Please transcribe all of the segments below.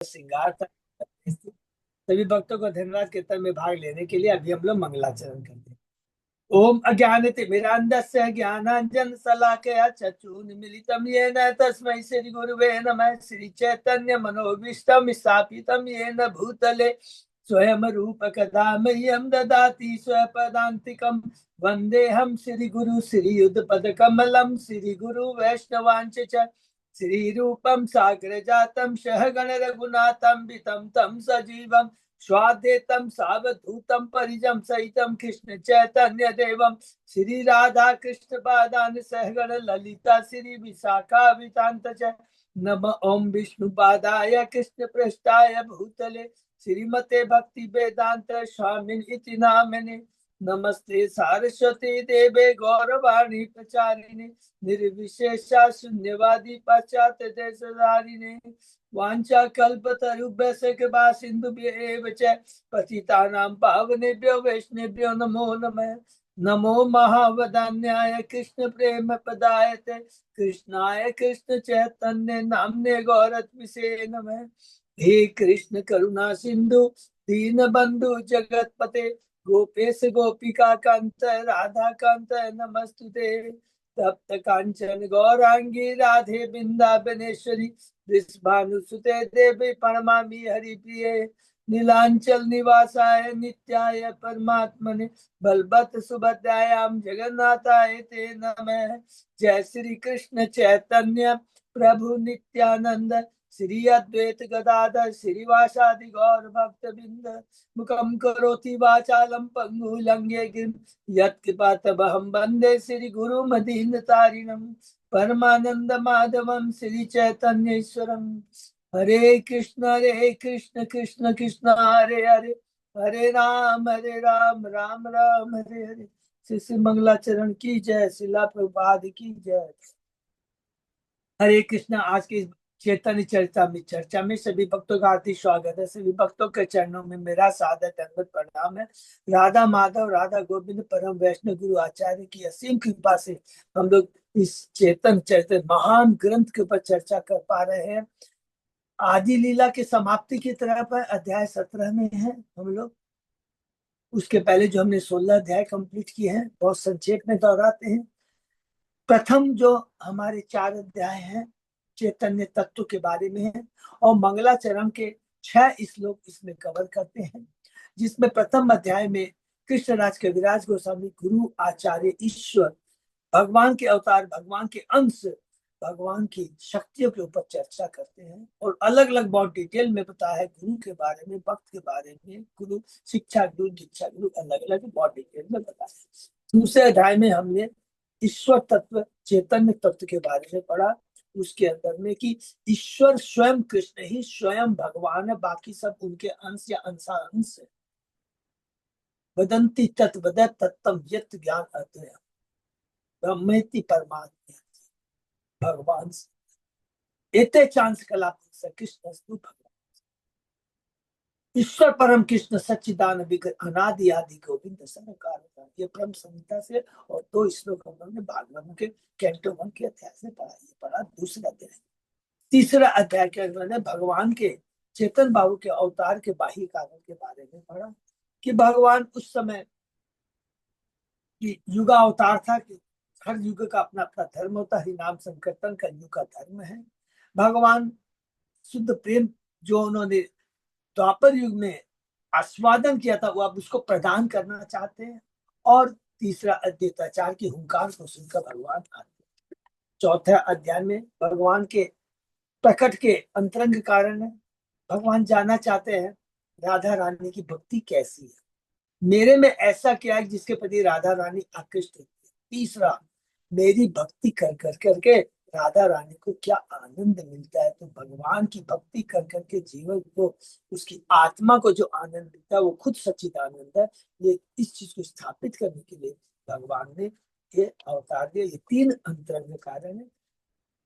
श्रृंगार था। सभी भक्तों को धन्यवाद कीर्तन में भाग लेने के लिए अभी हम लोग मंगलाचरण करते हैं। ओम अज्ञानतिमिरान्धस्य ज्ञानांजन शलाकया चक्षुर्मीलितं येन तस्मै श्री गुरुवे नमः। श्री चैतन्य मनोभीष्टं स्थापितं येन भूतले स्वयं रूप कदा मह्यं ददाति स्वपदान्तिकं। वन्देऽहं श्री गुरु श्रीयुतपदकमलं श्री गुरु वैष्णवांच च श्री रूपं साग्र जातं सहगण रघुनाथं वितं तं सजीवं स्वाद्यैतं सावधूतं परिजं सहितं कृष्ण चैतन्य देवं श्री राधा कृष्ण पादान सहगण ललिता श्री विशाखावितांत च। नम ओम विष्णु पादाय कृष्ण पृष्ठाय भूतले श्रीमते भक्ति वेदांत स्वामिन इति नामिने। नमस्ते सारस्वती देवे गौरवाणी प्रचारिणे निर्विशेषा शून्यवादी पाश्चात्य देशधारिणे। वांछा कल्पतरुभ्यस्य कृपा सिन्धुभ्येव च पतितानां पावनेभ्यो वैष्णवेभ्यो नमो नमः। नमो महावदान्याय कृष्ण प्रेम पदायते कृष्णाय कृष्ण चैतन्य नाम्ने गौरत्मिषे नमः। हे कृष्ण करुणा सिंधु दीन बंधु जगतपते गोपेश गोपिका कांत राधा कांत नमस्तुते। तप्त कांचन गौरांगी राधे वृंदावनेश्वरी वृषभानुसुते देवी प्रणमामि हरिप्रिये। नीलांचल निवासाय नित्याय परमात्मने बलवत् सुभद्रायां जगन्नाथाय ते नमः। जय श्री कृष्ण चैतन्य प्रभु नित्यानंद श्री अद्वैत गदाधर श्रीवासादि गौर भक्त बिंद। मुखम करोति वाचालम पंगु लंघे गिर यत्कृपातमहं वंदे श्री गुरु मदीन तारिणम परमानंद माधवम श्री चैतन्येश्वरम। हरे कृष्ण कृष्ण कृष्ण हरे हरे हरे राम राम राम हरे हरे। श्री श्री मंगलाचरण की जय। शिला प्रभुपाद की जय। हरे कृष्ण। आज की चैतन्य चर्चा में सभी भक्तों का हार्दिक स्वागत है। सभी भक्तों के चरणों में मेरा सादर दंडवत प्रणाम है। राधा माधव राधा गोविंद परम वैष्णव गुरु आचार्य की असीम कृपा से हम लोग इस चेतन चरित्र महान ग्रंथ के ऊपर चर्चा कर पा रहे हैं। आदि लीला की समाप्ति की तरफ है। अध्याय 17 में है हम लोग। उसके पहले जो हमने 16 अध्याय कंप्लीट किए हैं बहुत संक्षेप में दोहराते हैं। प्रथम जो हमारे 4 अध्याय हैं चैतन्य तत्व के बारे में है और मंगलाचरण के 6 श्लोक इसमें कवर करते हैं। जिसमें प्रथम अध्याय में कृष्णराज कविराज गोस्वामी गुरु आचार्य ईश्वर भगवान के अवतार भगवान के अंश भगवान की शक्तियों के ऊपर चर्चा करते हैं और अलग अलग बहुत डिटेल में बताया है गुरु के बारे में भक्त के बारे में गुरु शिक्षा गुरु दीक्षा गुरु अलग अलग बहुत डिटेल में बताया। दूसरे अध्याय में हमने ईश्वर तत्व चैतन्य तत्व के बारे में पढ़ा। उसके अंदर में कि ईश्वर स्वयं कृष्ण ही स्वयं भगवान है बाकी सब उनके अंश या अंश है। वदंती तत्वद तत्तम यत् ज्ञान अद्वय ब्रह्मेति परमात्मा भगवान एते चांस कला कृष्ण भगवान ईश्वर परम कृष्ण सच्चिदान अनादि आदि गोविंद सनकार। ये परम संहिता से और 2 श्लोक हम लोगों ने भागवत के कैंटो 1 के अध्याय से पढ़ा। ये पढ़ा दूसरा अध्याय। तीसरा अध्याय के अंदर ने भगवान के चेतन बाबू के अवतार के बाह्य कारण के बारे में पढ़ा कि भगवान उस समय की युगा अवतार था कि हर युग का अपना अपना धर्म होता है। नाम संकीर्तन का युग का धर्म है। भगवान शुद्ध प्रेम जो उन्होंने द्वापर युग में आस्वादन किया था वो अब उसको प्रदान करना चाहते हैं। और तीसरा अद्वैताचार की हुंकार को सुनकर भगवान आते हैं। चौथा अध्याय में भगवान के प्रकट के अंतरंग कारण है। भगवान जानना चाहते हैं राधा रानी की भक्ति कैसी है, मेरे में ऐसा क्या है जिसके प्रति राधा रानी आकृष्ट होती है। तीसरा मेरी भक्ति कर कर करके राधा रानी को क्या आनंद मिलता है। तो भगवान की भक्ति कर करके जीवन को उसकी आत्मा को जो आनंद मिलता है वो खुद सच्चिद आनंद है। ये इस चीज को स्थापित करने के लिए भगवान ने ये अवतार दिया। ये 3 अंतरंग कारण है।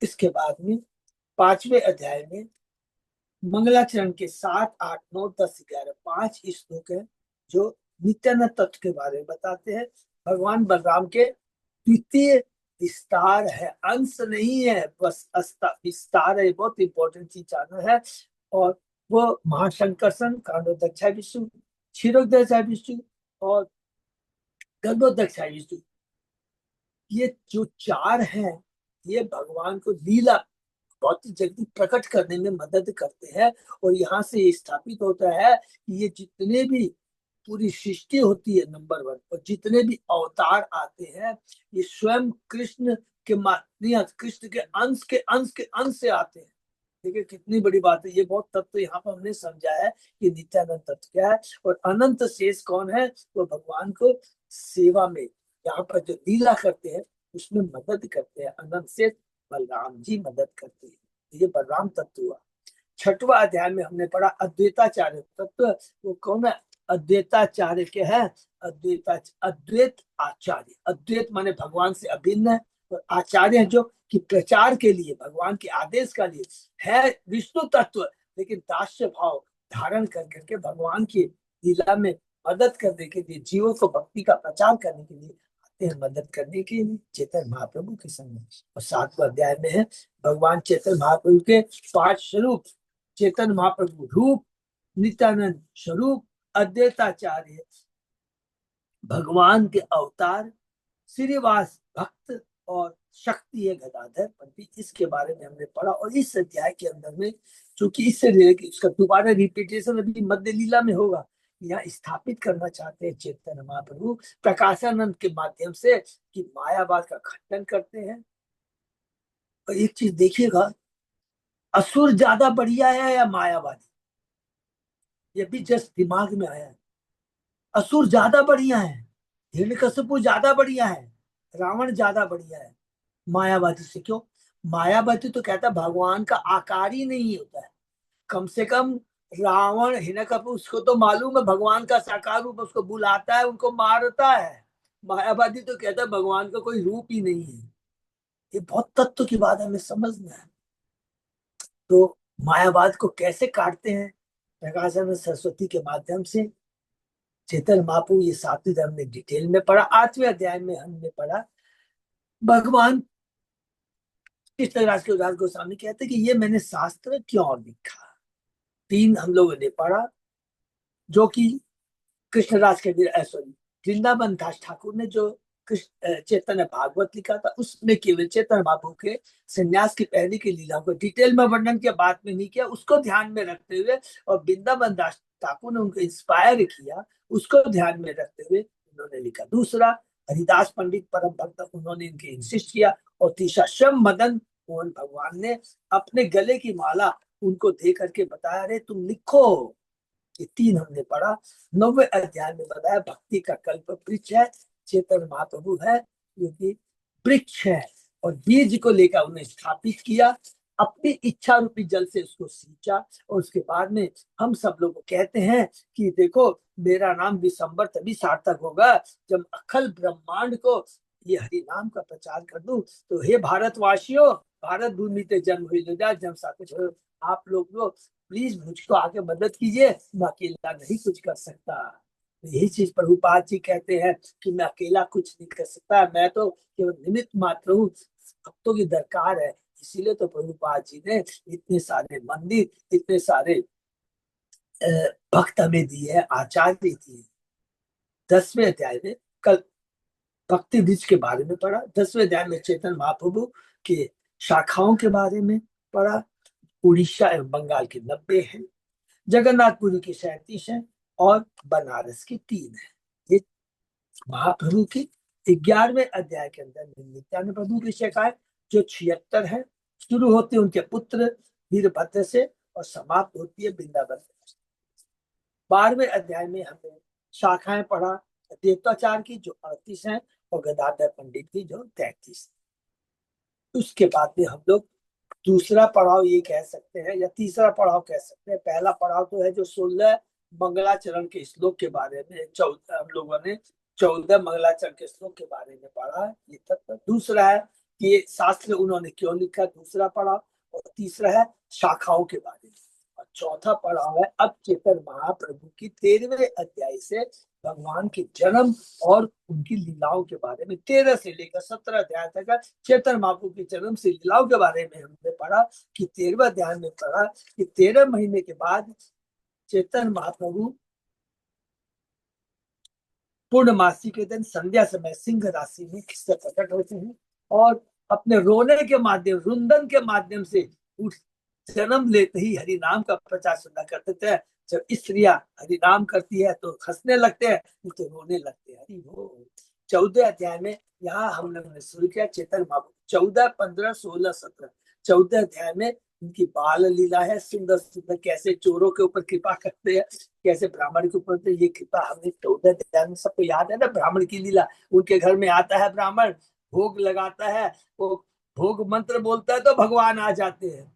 इसके बाद में 5वें अध्याय में मंगलाचरण के 7, 8, 9, 10, 11 5 श्लोक है जो नित्यानंद तत्व के बारे में बताते हैं। भगवान बलराम के द्वितीय विस्तार है, अंश नहीं है, बस विस्तार है। बहुत इंपॉर्टेंट चीज जानना है। और वो महाशंकरसन, कांडोदक्षाय विष्णु, क्षीरोदक्षाय विष्णु और गर्भोदक्षाय विष्णु, ये जो चार हैं, ये भगवान को लीला बहुत ही जल्दी प्रकट करने में मदद करते हैं। और यहाँ से ये स्थापित होता है कि ये जितने भी पूरी सृष्टि होती है नंबर वन, और जितने भी अवतार आते हैं, ये स्वयं कृष्ण के माध्यम, कृष्ण के अंश से आते हैं। देखिए कितनी बड़ी बात है, ये बहुत तत्व यहाँ पर हमने समझा है कि नित्यानंद तत्व क्या है। और अनंत शेष कौन है? वो भगवान को सेवा में, यहाँ पर जो लीला करते हैं उसमें मदद करते हैं। अनंत शेष बलराम जी मदद करते हैं। ये बलराम तत्व हुआ। छठवां अध्याय में हमने पढ़ा अद्वैताचार्य तत्व। वो कौन है? अद्वैताचार्य के हैं, अद्वैत आचार्य। अद्वैत माने भगवान से अभिन्न है, और आचार्य जो कि प्रचार के लिए, भगवान के आदेश का लिए है विष्णु तत्व, लेकिन दास्य भाव धारण कर करके भगवान की लीला में मदद करने के लिए, जीवों को भक्ति का प्रचार करने के लिए आते हैं, मदद करने के लिए चैतन्य महाप्रभु के संग। और 7वें अध्याय में है भगवान चैतन्य महाप्रभु के 5 स्वरूप, चैतन्य महाप्रभु रूप, नित्यानंद स्वरूप, अद्वैताचार्य भगवान के अवतार, श्रीवास भक्त, और शक्ति है गदाधर पंडित। इसके बारे में हमने पढ़ा। और इस अध्याय के अंदर में, चूंकि इससे उसका दोबारा रिपीटेशन अभी मध्य लीला में होगा, यहाँ स्थापित करना चाहते हैं चैतन्य महाप्रभु प्रकाशानंद के माध्यम से कि मायावाद का खंडन करते हैं। और एक चीज देखिएगा, असुर ज्यादा बढ़िया है या मायावादी? ये भी जस्ट दिमाग में आया है। असुर ज्यादा बढ़िया है, हिरण्यकशिपु ज्यादा बढ़िया है, रावण ज्यादा बढ़िया है मायावादी से। क्यों? मायावादी तो कहता है भगवान का आकार ही नहीं होता है। कम से कम रावण, हिरण्यकशिपु, उसको तो मालूम है भगवान का साकार रूप, उसको बुलाता है, उनको मारता है। मायावादी तो कहता है भगवान का कोई रूप ही नहीं है। ये बहुत तत्व की बात हमें समझना है। तो मायावाद को कैसे काटते हैं? प्रकाशानंद सरस्वती के माध्यम से। चैतन्य महाप्रभु, ये 7वें अध्याय में डिटेल में पढ़ा। 8वें अध्याय में हमने पढ़ा भगवान कृष्णराज के उदास गोस्वामी कहते कि ये मैंने शास्त्र क्यों लिखा। 3 हम लोगों ने पढ़ा, जो कि कृष्णराज के सॉरी, वृंदावन दास ठाकुर ने जो चैतन्य भागवत लिखा था, उसमें केवल चैतन्य महाप्रभु के संन्यास की पहले की लीलाओं को डिटेल में वर्णन किया, बात में नहीं किया, उसको ध्यान में रखते हुए। और वृंदावन दास ठाकुर ने उनको इंस्पायर किया, उसको ध्यान में रखते हुए उन्होंने लिखा। दूसरा, हरिदास पंडित परम भक्त, उन्होंने इनके इंसिस्ट किया। और तीसरा, श्याम मदन मोहन भगवान ने अपने गले की माला उनको दे करके बताया, अरे तुम लिखो। ये 3 हमने पढ़ा। 9वें अध्याय में बताया भक्ति का कल्प वृक्ष है, चैतन्य महाप्रभु है, क्योंकि वृक्ष है। और बीज को लेकर उन्हें स्थापित किया, अपनी इच्छा रूपी जल से उसको सींचा। और उसके बाद में हम सब लोग कहते हैं कि देखो, मेरा नाम विशंबर तभी सार्थक होगा जब अखिल ब्रह्मांड को ये हरि नाम का प्रचार कर दूं। तो हे भारतवासियों, भारत भूमि पे जन्म हुई जन्म सा कुछ हो, आप लोग प्लीज मुझको आगे मदद कीजिए, मैं अकेला नहीं कुछ कर सकता। यही चीज प्रभुपाद जी कहते हैं कि मैं अकेला कुछ नहीं कर सकता, मैं तो केवल निमित्त मात्र हूँ, भक्तों की दरकार है। इसीलिए तो प्रभुपाद जी ने इतने सारे मंदिर, इतने सारे भक्त हमें दिए हैं, आचार्य दिए। 10वें अध्याय में कल भक्ति बीज के बारे में पढ़ा। 10वें अध्याय में चैतन्य महाप्रभु के शाखाओं के बारे में पढ़ा। उड़ीसा एवं बंगाल के 90 हैं, जगन्नाथपुरी की 37 हैं, और बनारस की 3 है। ये महाप्रभु की 11वें अध्याय के अंदर नित्यानंद प्रभु की शाखाएं, जो 76 है, शुरू होती है उनके पुत्र वीरभद्र से और समाप्त होती है वृंदावन। 12वें अध्याय में हमने शाखाएं पढ़ा देवताचार की, जो 38 है, और गदाधर पंडित की, जो 33। उसके बाद में हम लोग दूसरा पड़ाव ये कह सकते हैं, या तीसरा पड़ाव कह सकते हैं। पहला पड़ाव तो है जो 16 मंगलाचरण के श्लोक के बारे में, 14 हम लोगों ने 14 मंगलाचरण के श्लोक के बारे में पढ़ा है, ये तत्व। दूसरा है कि शास्त्र उन्होंने क्यों लिखा, दूसरा पड़ाव। और तीसरा है शाखाओं के बारे में। और चौथा पड़ाव है अब चेतन महाप्रभु की 13वें अध्याय से भगवान के जन्म और उनकी लीलाओं के बारे में। 13 से लेकर 17 अध्याय तक चेतन महाप्रभु के जन्म से लीलाओं के बारे में हमने पढ़ा कि 13वें अध्याय में पढ़ा कि 13 महीने के बाद चेतन महाप्रभु पूर्णमासी के दिन संध्या समय सिंह राशि में किससे प्रकट होते हैं और अपने रोने के माध्यम, रुंदन के माध्यम से उठ जन्म लेते ही हरि नाम का प्रचार सुना करते थे। जब स्त्रियां हरि नाम करती है तो हंसने लगते हैं, तो रोने लगते हैं। हरि हो 14 अध्याय में यहाँ हम लोगों ने शुरू किया चेतन महाप्रभु 14, 15, 16, 17। 14 अध्याय में उनकी बाल लीला है, सुंदर सुंदर कैसे चोरों के ऊपर कृपा करते हैं, कैसे ब्राह्मण के ऊपर। तो ये कृपा हमने 14 अध्याय में सबको याद है ना, ब्राह्मण की लीला। उनके घर में आता है ब्राह्मण, भोग लगाता है, वो भोग मंत्र बोलता है तो भगवान आ जाते हैं।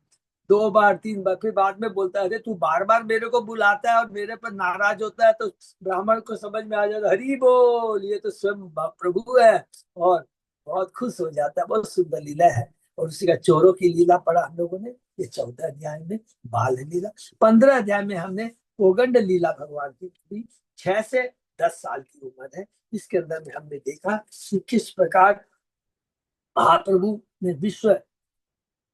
2 बार 3 बार, फिर बाद में बोलता है अरे तू बार बार मेरे को बुलाता है और मेरे पर नाराज होता है। तो ब्राह्मण को समझ में आ जाता है हरि बोल, ये तो स्वयं प्रभु है, और बहुत खुश हो जाता है। बहुत सुंदर लीला है। और उसी का चोरों की लीला पढ़ा हम लोगों ने, ये 14 अध्याय में बाल लीला। 15 अध्याय में हमने कोगंड लीला भगवान की 6 से 10 साल की उम्र है। इसके अंदर में हमने देखा कि किस प्रकार महाप्रभु ने विश्व,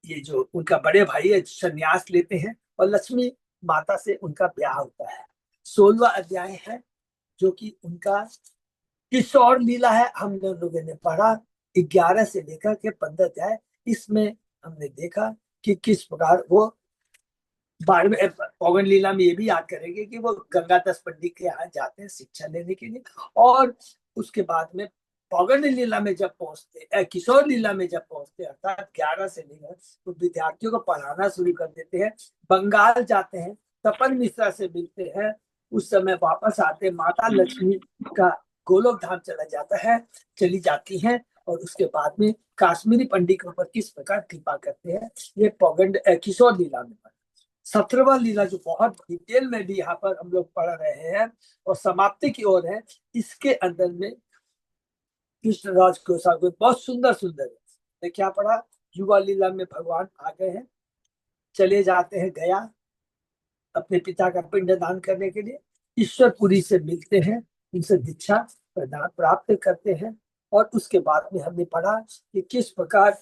ये जो उनका बड़े भाई है संन्यास लेते हैं और लक्ष्मी माता से उनका ब्याह होता है। 16वां अध्याय है जो कि उनका किशोर लीला है, हम लोगों ने पढ़ा 11 से लेकर के 15 अध्याय। इसमें हमने देखा कि किस प्रकार वो 12वें पौगंड लीला में ये भी याद करेंगे कि वो गंगादास पंडित के यहाँ जाते हैं शिक्षा लेने के लिए। और उसके बाद में पौगंड लीला में जब पहुंचते, किशोर लीला में जब पहुंचते अर्थात 11 से लेकर, तो विद्यार्थियों को पढ़ाना शुरू कर देते हैं। बंगाल जाते हैं, तपन मिश्रा से मिलते हैं। उस समय वापस आते, माता लक्ष्मी का गोलोक धाम चली जाती है। और उसके बाद में काश्मीरी पंडित के ऊपर किस प्रकार कृपा करते हैं, ये पौगंड किशोर लीला में। 17वां लीला जो बहुत डिटेल में भी यहाँ पर हम लोग पढ़ रहे हैं और समाप्ति की ओर है, इसके अंदर में कृष्णराज गोसाई बहुत सुंदर सुंदर है। क्या पढ़ा, युवा लीला में भगवान आ गए हैं, चले जाते हैं गया अपने पिता का पिंड दान करने के लिए। ईश्वरपुरी से मिलते हैं, उनसे दीक्षा प्रदान प्राप्त करते हैं। और उसके बाद में हमने पढ़ा कि किस प्रकार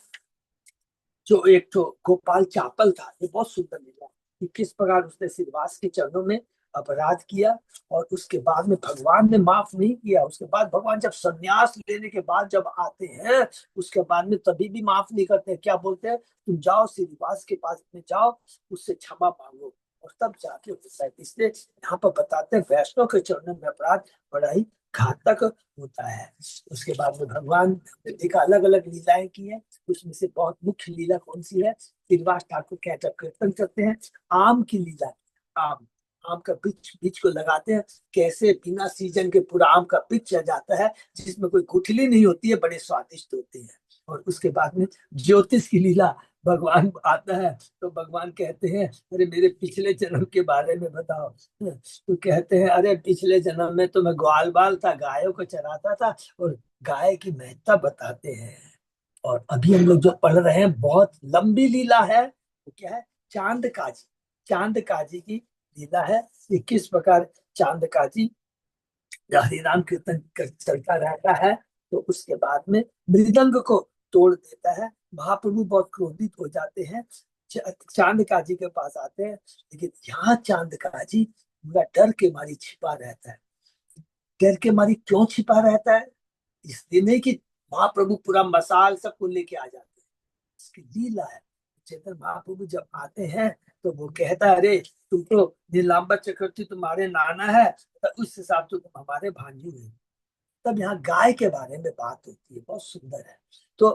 जो एक तो गोपाल चापल था, ये बहुत सुंदर लीला कि किस प्रकार उसने श्रीवास के चरणों में अपराध किया और उसके बाद में भगवान ने माफ नहीं किया। उसके बाद भगवान जब संन्यास लेने के बाद जब आते हैं, उसके बाद में तभी भी माफ नहीं करते। क्या बोलते हैं, तुम जाओ श्रीवास के पास में जाओ, उससे क्षमा मांगो और तब जाके होता है। इसलिए यहाँ पर बताते हैं वैष्णव के चरणों में अपराध बड़ा ही घातक होता है। उसके बाद में भगवान एक अलग अलग लीलाएं की है, उसमें से बहुत मुख्य लीला कौन सी है, श्रीनिवास ठाकुर क्या जब कीर्तन करते हैं आम की लीला। आम आम का बीज बीज को लगाते हैं, कैसे बिना सीजन के पूरा आम का बीज आ जाता है, जिसमें कोई गुठली नहीं होती है, बड़े स्वादिष्ट होते हैं। और उसके बाद में ज्योतिष की लीला, भगवान आता है तो भगवान कहते हैं अरे मेरे पिछले जन्म के बारे में बताओ। तो कहते हैं अरे पिछले जन्म में तो मैं ग्वाल बाल था, गायों को चराता था, और गाय की महत्ता बताते हैं। और अभी हम लोग जो पढ़ रहे हैं बहुत लंबी लीला है, वो क्या है, चांद काजी। चांद काजी की लीला है कि किस प्रकार चांद काजी हरिनाम कीर्तन चलता रहता है तो उसके बाद में मृदंग को तोड़ देता है। महाप्रभु बहुत क्रोधित हो जाते हैं, चांद काजी के पास आते हैं। लेकिन यहाँ चांद काजी पूरा डर के मारी छिपा रहता है। डर के मारी क्यों छिपा रहता है, इसलिए नहीं कि महाप्रभु पूरा मसाल सबको लेके आ जाते हैं, इसकी लीला है। चैतन्य महाप्रभु जब आते हैं तो वो कहता है अरे तुम तो नीलांबर चक्रवर्ती तुम्हारे नाना है, तो उस हिसाब से तुम हमारे भांजी हुए। तब यहाँ गाय के बारे में बात होती है, बहुत सुंदर है। तो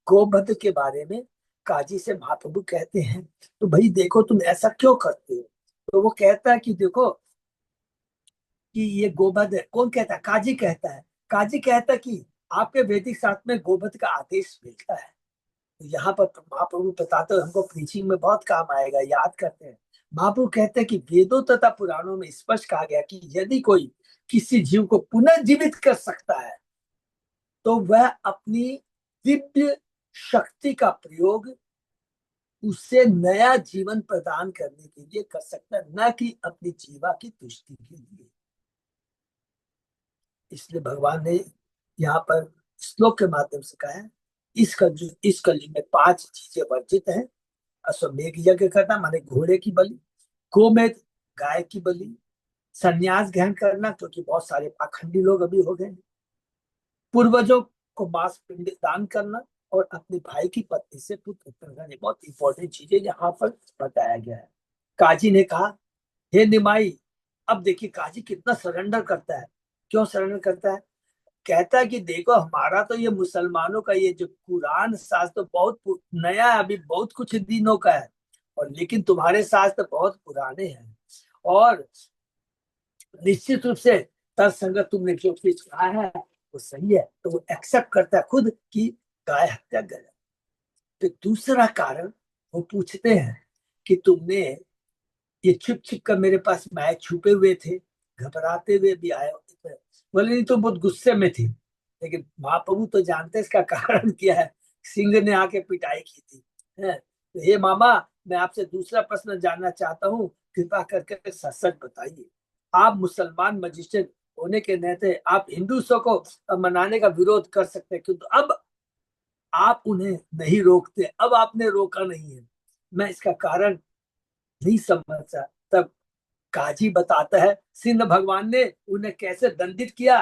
गोवध के बारे में काजी से महाप्रभु कहते हैं तो भाई देखो तुम ऐसा क्यों करते हो। तो वो कहता है कि देखो कि ये गोवध है। कौन कहता है, काजी कहता है। काजी कहता है कि आपके वैदिक शास्त्र में गोवध का आदेश मिलता है। तो यहाँ पर महाप्रभु बताते हैं, हमको प्रीचिंग में बहुत काम आएगा, याद करते हैं। महाप्रभु कहते हैं कि वेदों तथा पुराणों में स्पष्ट कहा गया कि यदि कोई किसी जीव को पुनर्जीवित कर सकता है तो वह अपनी दिव्य शक्ति का प्रयोग उसे नया जीवन प्रदान करने के लिए कर सकता है, न कि अपनी जीवा की तुष्टि के लिए। इसलिए भगवान ने यहाँ पर श्लोक के माध्यम से कहा है, इस कलयुग में 5 चीजें वर्जित हैं। अश्वमेध यज्ञ करना माने घोड़े की बलि, गोमेध गाय की बलि, संन्यास ग्रहण करना क्योंकि बहुत सारे पाखंडी लोग अभी हो गए हैं, पूर्वजों को मांस पिंड दान करना, और अपने भाई की पत्नी से पुत्र उत्पन्न करना। बहुत इंपॉर्टेंट चीजें यहाँ पर बताया गया है। काजी ने कहा, हे निमाई, अब देखिए काजी कितना सरेंडर करता है। क्यों सरेंडर करता है? कहता है कि देखो हमारा तो ये मुसलमानों का ये जो कुरान शास्त्र तो बहुत नया है, अभी बहुत कुछ दिनों का है, और लेकिन तुम्हारे शास्त्र बहुत पुराने हैं, और निश्चित रूप से तर्कसंगत तुमने जो चीज कहा है वो सही है। तो वो एक्सेप्ट करता है खुद कि गाय हत्या गलत। तो दूसरा कारण वो पूछते हैं कि तुमने ये छिप छिप कर मेरे पास में आए, छुपे हुए थे, घबराते हुए भी आए हो। बोले नहीं तो बहुत गुस्से में थी, लेकिन महाप्रभु तो जानते हैं इसका कारण क्या है। सिंह ने आके पिटाई की थी, है? तो हे मामा, मैं आपसे दूसरा प्रश्न जानना चाहता हूँ, कृपा करके सच सच बताइए। आप मुसलमान मजिस्ट्रेट होने के नाते आप हिंदुओं को मनाने का विरोध कर सकते हैं, किंतु अब आप उन्हें नहीं रोकते, अब आपने रोका नहीं है। मैं इसका कारण नहीं समझता। तब काजी बताता है सिंह भगवान ने उन्हें कैसे दंडित किया,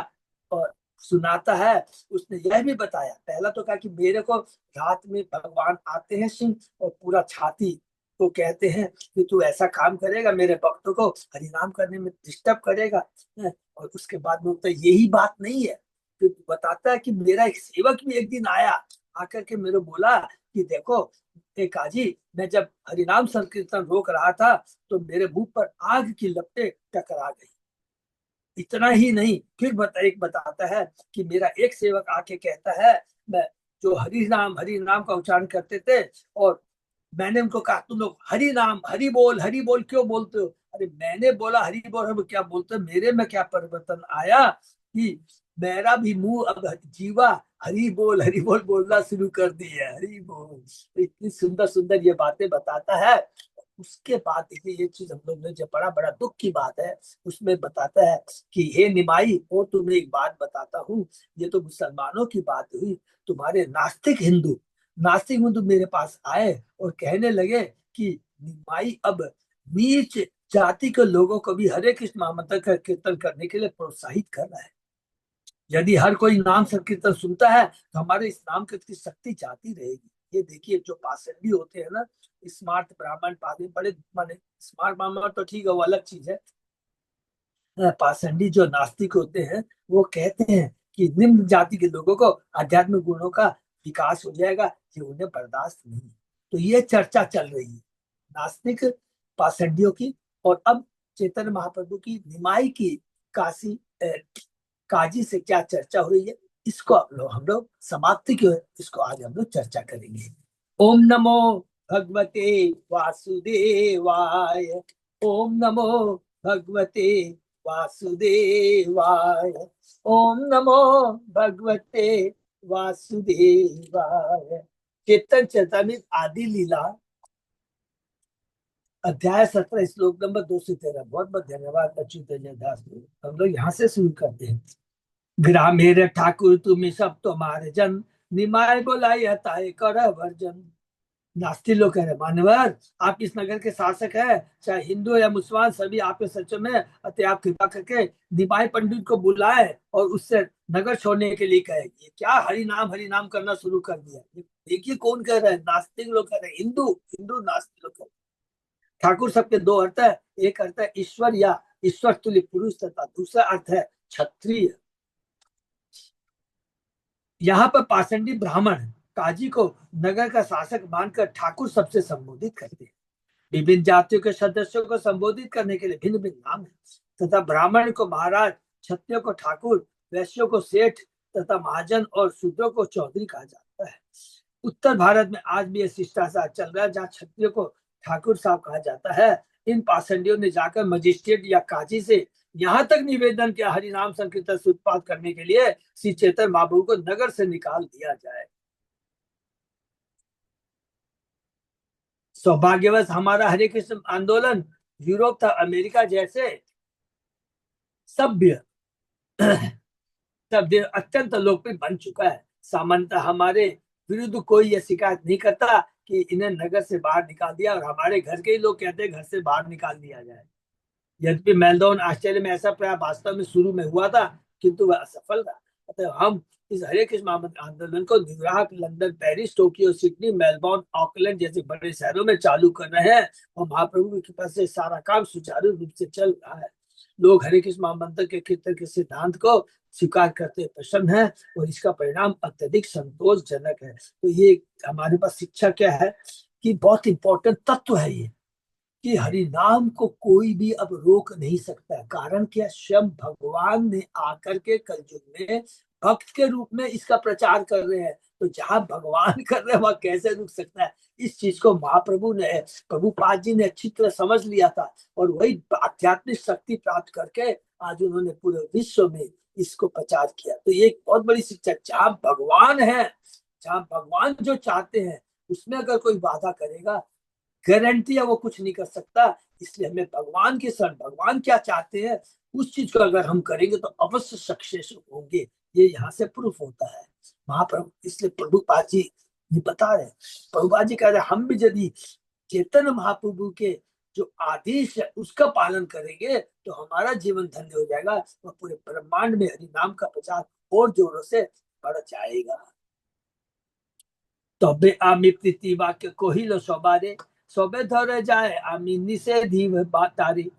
और सुनाता है। उसने यह भी बताया, पहला तो कहा कि मेरे को रात में भगवान आते हैं सिंह, और पूरा छाती को कहते हैं कि तू ऐसा काम करेगा, मेरे भक्तों को हरिनाम करने में डिस्टर्ब करेगा, है? और उसके बाद में तो यही बात नहीं है, फिर बताता है कि मेरा एक सेवक भी एक दिन आया, आकर के मेरे बोला कि देखो काजी, मैं जब हरिनाम संकीर्तन रोक रहा था तो मेरे मुंह पर आग की लपटें टकरा गई। इतना ही नहीं, फिर एक बताता है कि मेरा एक सेवक आके कहता है, मैं जो हरि नाम का उच्चारण करते थे, और मैंने उनको कहा तुम लोग हरि नाम हरि बोल क्यों बोलते हो? अरे मैंने बोला हरि बोल, हम क्या बोलते हो? मेरे में क्या परिवर्तन आया कि मेरा भी मुंह अब जीवा हरि बोल बोलना शुरू कर दी है, हरि बोल। तो इतनी सुंदर सुंदर ये बातें बताता है। उसके बाद देखिए ये चीज हम लोग ने जो बड़ा बड़ा दुख की बात है, उसमें बताता है कि हे निमाई, और तुम्हें एक बात बताता हूँ, ये तो मुसलमानों की बात हुई, तुम्हारे नास्तिक हिंदू मेरे पास आए और कहने लगे कि निमाई अब नीच जाति के लोगों को भी हरे कृष्ण महामंत्र का कीर्तन करने के लिए प्रोत्साहित कर रहा है। यदि हर कोई नाम संकीर्तन सुनता है तो हमारे इस नाम की शक्ति जाती रहेगी। ये देखिए जो पाषंडी होते हैं ना, स्मार्ट ब्राह्मण पादी बड़े माने, स्मार्ट ब्राह्मण तो ठीक है, वो अलग चीज है। पाषंडी जो नास्तिक होते हैं वो कहते हैं कि निम्न जाति के लोगों को आध्यात्मिक गुणों का विकास हो जाएगा, ये उन्हें बर्दाश्त नहीं। तो ये चर्चा चल रही है नास्तिक पाषंडियों की, और अब चैतन्य महाप्रभु की निमाई की काशी काजी से क्या चर्चा हुई है, इसको हम लोग समाप्ति की ओर इसको आज हम लोग चर्चा करेंगे। ओम नमो भगवते वासुदेवाय। ओम नमो भगवते वासुदेवाय। ओम नमो भगवते वासुदेवाय। चेतन चेतामित आदि लीला अध्याय 17 श्लोक नंबर 2 से 13। बहुत बहुत धन्यवाद अच्युत दास। हम लोग यहाँ से शुरू करते हैं। ग्रामेर ठाकुर तुम्हें सब तुम्हारे जन, निमाय बोलाई हताए कर वर्जन। नास्ती लोग कह रहे मान्यवर, आप इस नगर के शासक हैं, चाहे हिंदू या मुसलमान सभी आपके सच में, अतः आप कृपा करके निमाई पंडित को बुलाए और उससे नगर छोड़ने के लिए कहे। ये क्या हरि नाम करना शुरू कर दिया? देखिए कौन कह रहे हैं, नास्तिक लोग कह रहे हैं, हिंदू हिंदू नास्तिक लोग कह रहे हैं। ठाकुर शब्द के दो अर्थ है, एक अर्थ है ईश्वर या ईश्वर तुल्य पुरुष, तथा दूसरा अर्थ है क्षत्रिय। यहाँ पर पाषंडी ब्राह्मण काजी को नगर का शासक मानकर ठाकुर शब्द से संबोधित करते हैं। विभिन्न जातियों के सदस्यों को संबोधित करने के लिए भिन्न भिन्न नाम है, तथा ब्राह्मण को महाराज, क्षत्रियो को ठाकुर, वैश्यों को सेठ, तथा महाजन और शूद्रों को चौधरी कहा जाता है। उत्तर भारत में आज भी यह शिष्टाचार चल रहा है, जहाँ क्षत्रियो को ठाकुर साहब कहा जाता है। इन पाषंडियों ने जाकर मजिस्ट्रेट या काजी से यहाँ तक निवेदन किया, हरिनाम संकीर्तन उत्पाद करने के लिए श्री चैतन्य महाप्रभु को नगर से निकाल दिया जाए। सौभाग्यवश हमारा हरे कृष्ण आंदोलन यूरोप था अमेरिका जैसे सभ्य शब्द अत्यंत लोकप्रिय बन चुका है। सामान्यतः हमारे विरुद्ध कोई यह शिकायत नहीं करता कि इन्हें नगर से बाहर निकाल दिया, और हमारे घर के ही लोग कहते हैं घर से बाहर निकाल दिया जाए। यद्यपि मेलबोर्न ऑस्ट्रेलिया में ऐसा प्रयास वास्तव में शुरू में हुआ था, किंतु वह असफल रहा। अतः हम इस हरे कृष्ण आंदोलन को New York, London, Paris, Tokyo, Sydney, Melbourne, Auckland जैसे बड़े शहरों में चालू कर रहे हैं, और महाप्रभु की कृपा से सारा काम सुचारू रूप से चल रहा है। लोग हरे कृष्ण महामंत्र के कीर्तन के सिद्धांत को स्वीकार करते प्रसन्न है, और इसका परिणाम अत्यधिक संतोषजनक है। तो ये हमारे पास शिक्षा क्या है कि बहुत इंपॉर्टेंट तत्व है ये, कि हरि नाम को कोई भी अब रोक नहीं सकता। कारण क्या, स्वयं भगवान ने आकर के कलयुग में भक्त के रूप में इसका प्रचार कर रहे हैं। तो जहां भगवान कर रहे हैं वहां कैसे रुक सकता है। इस चीज को महाप्रभु ने, प्रभुपाद जी ने अच्छी तरह समझ लिया था, और वही आध्यात्मिक शक्ति प्राप्त करके आज उन्होंने पूरे विश्व में इसको प्रचार किया। तो ये एक बहुत बड़ी शिक्षा, जहां भगवान है, जहां भगवान जो चाहते हैं उसमें अगर कोई बाधा करेगा, गारंटी है वो कुछ नहीं कर सकता। इसलिए हमें भगवान के शरण, भगवान क्या चाहते हैं उस चीज को अगर हम करेंगे तो अवश्य सक्सेस होंगे। ये यहाँ से प्रूफ होता है। महाप्रभु, इसलिए प्रभुपाद जी ये बता रहे हैं, प्रभुपाद जी कह रहे हैं हम भी यदि चेतन महाप्रभु के जो आदेश है उसका पालन करेंगे तो हमारा जीवन धन्य हो जाएगा, और पूरे ब्रह्मांड में हरि नाम का प्रचार और जोरों से बढ़ जाएगा। তবে আমি প্রীতিবাক্য কহিল সবারে, सबे धरे जाए आमी निषेधी तारी।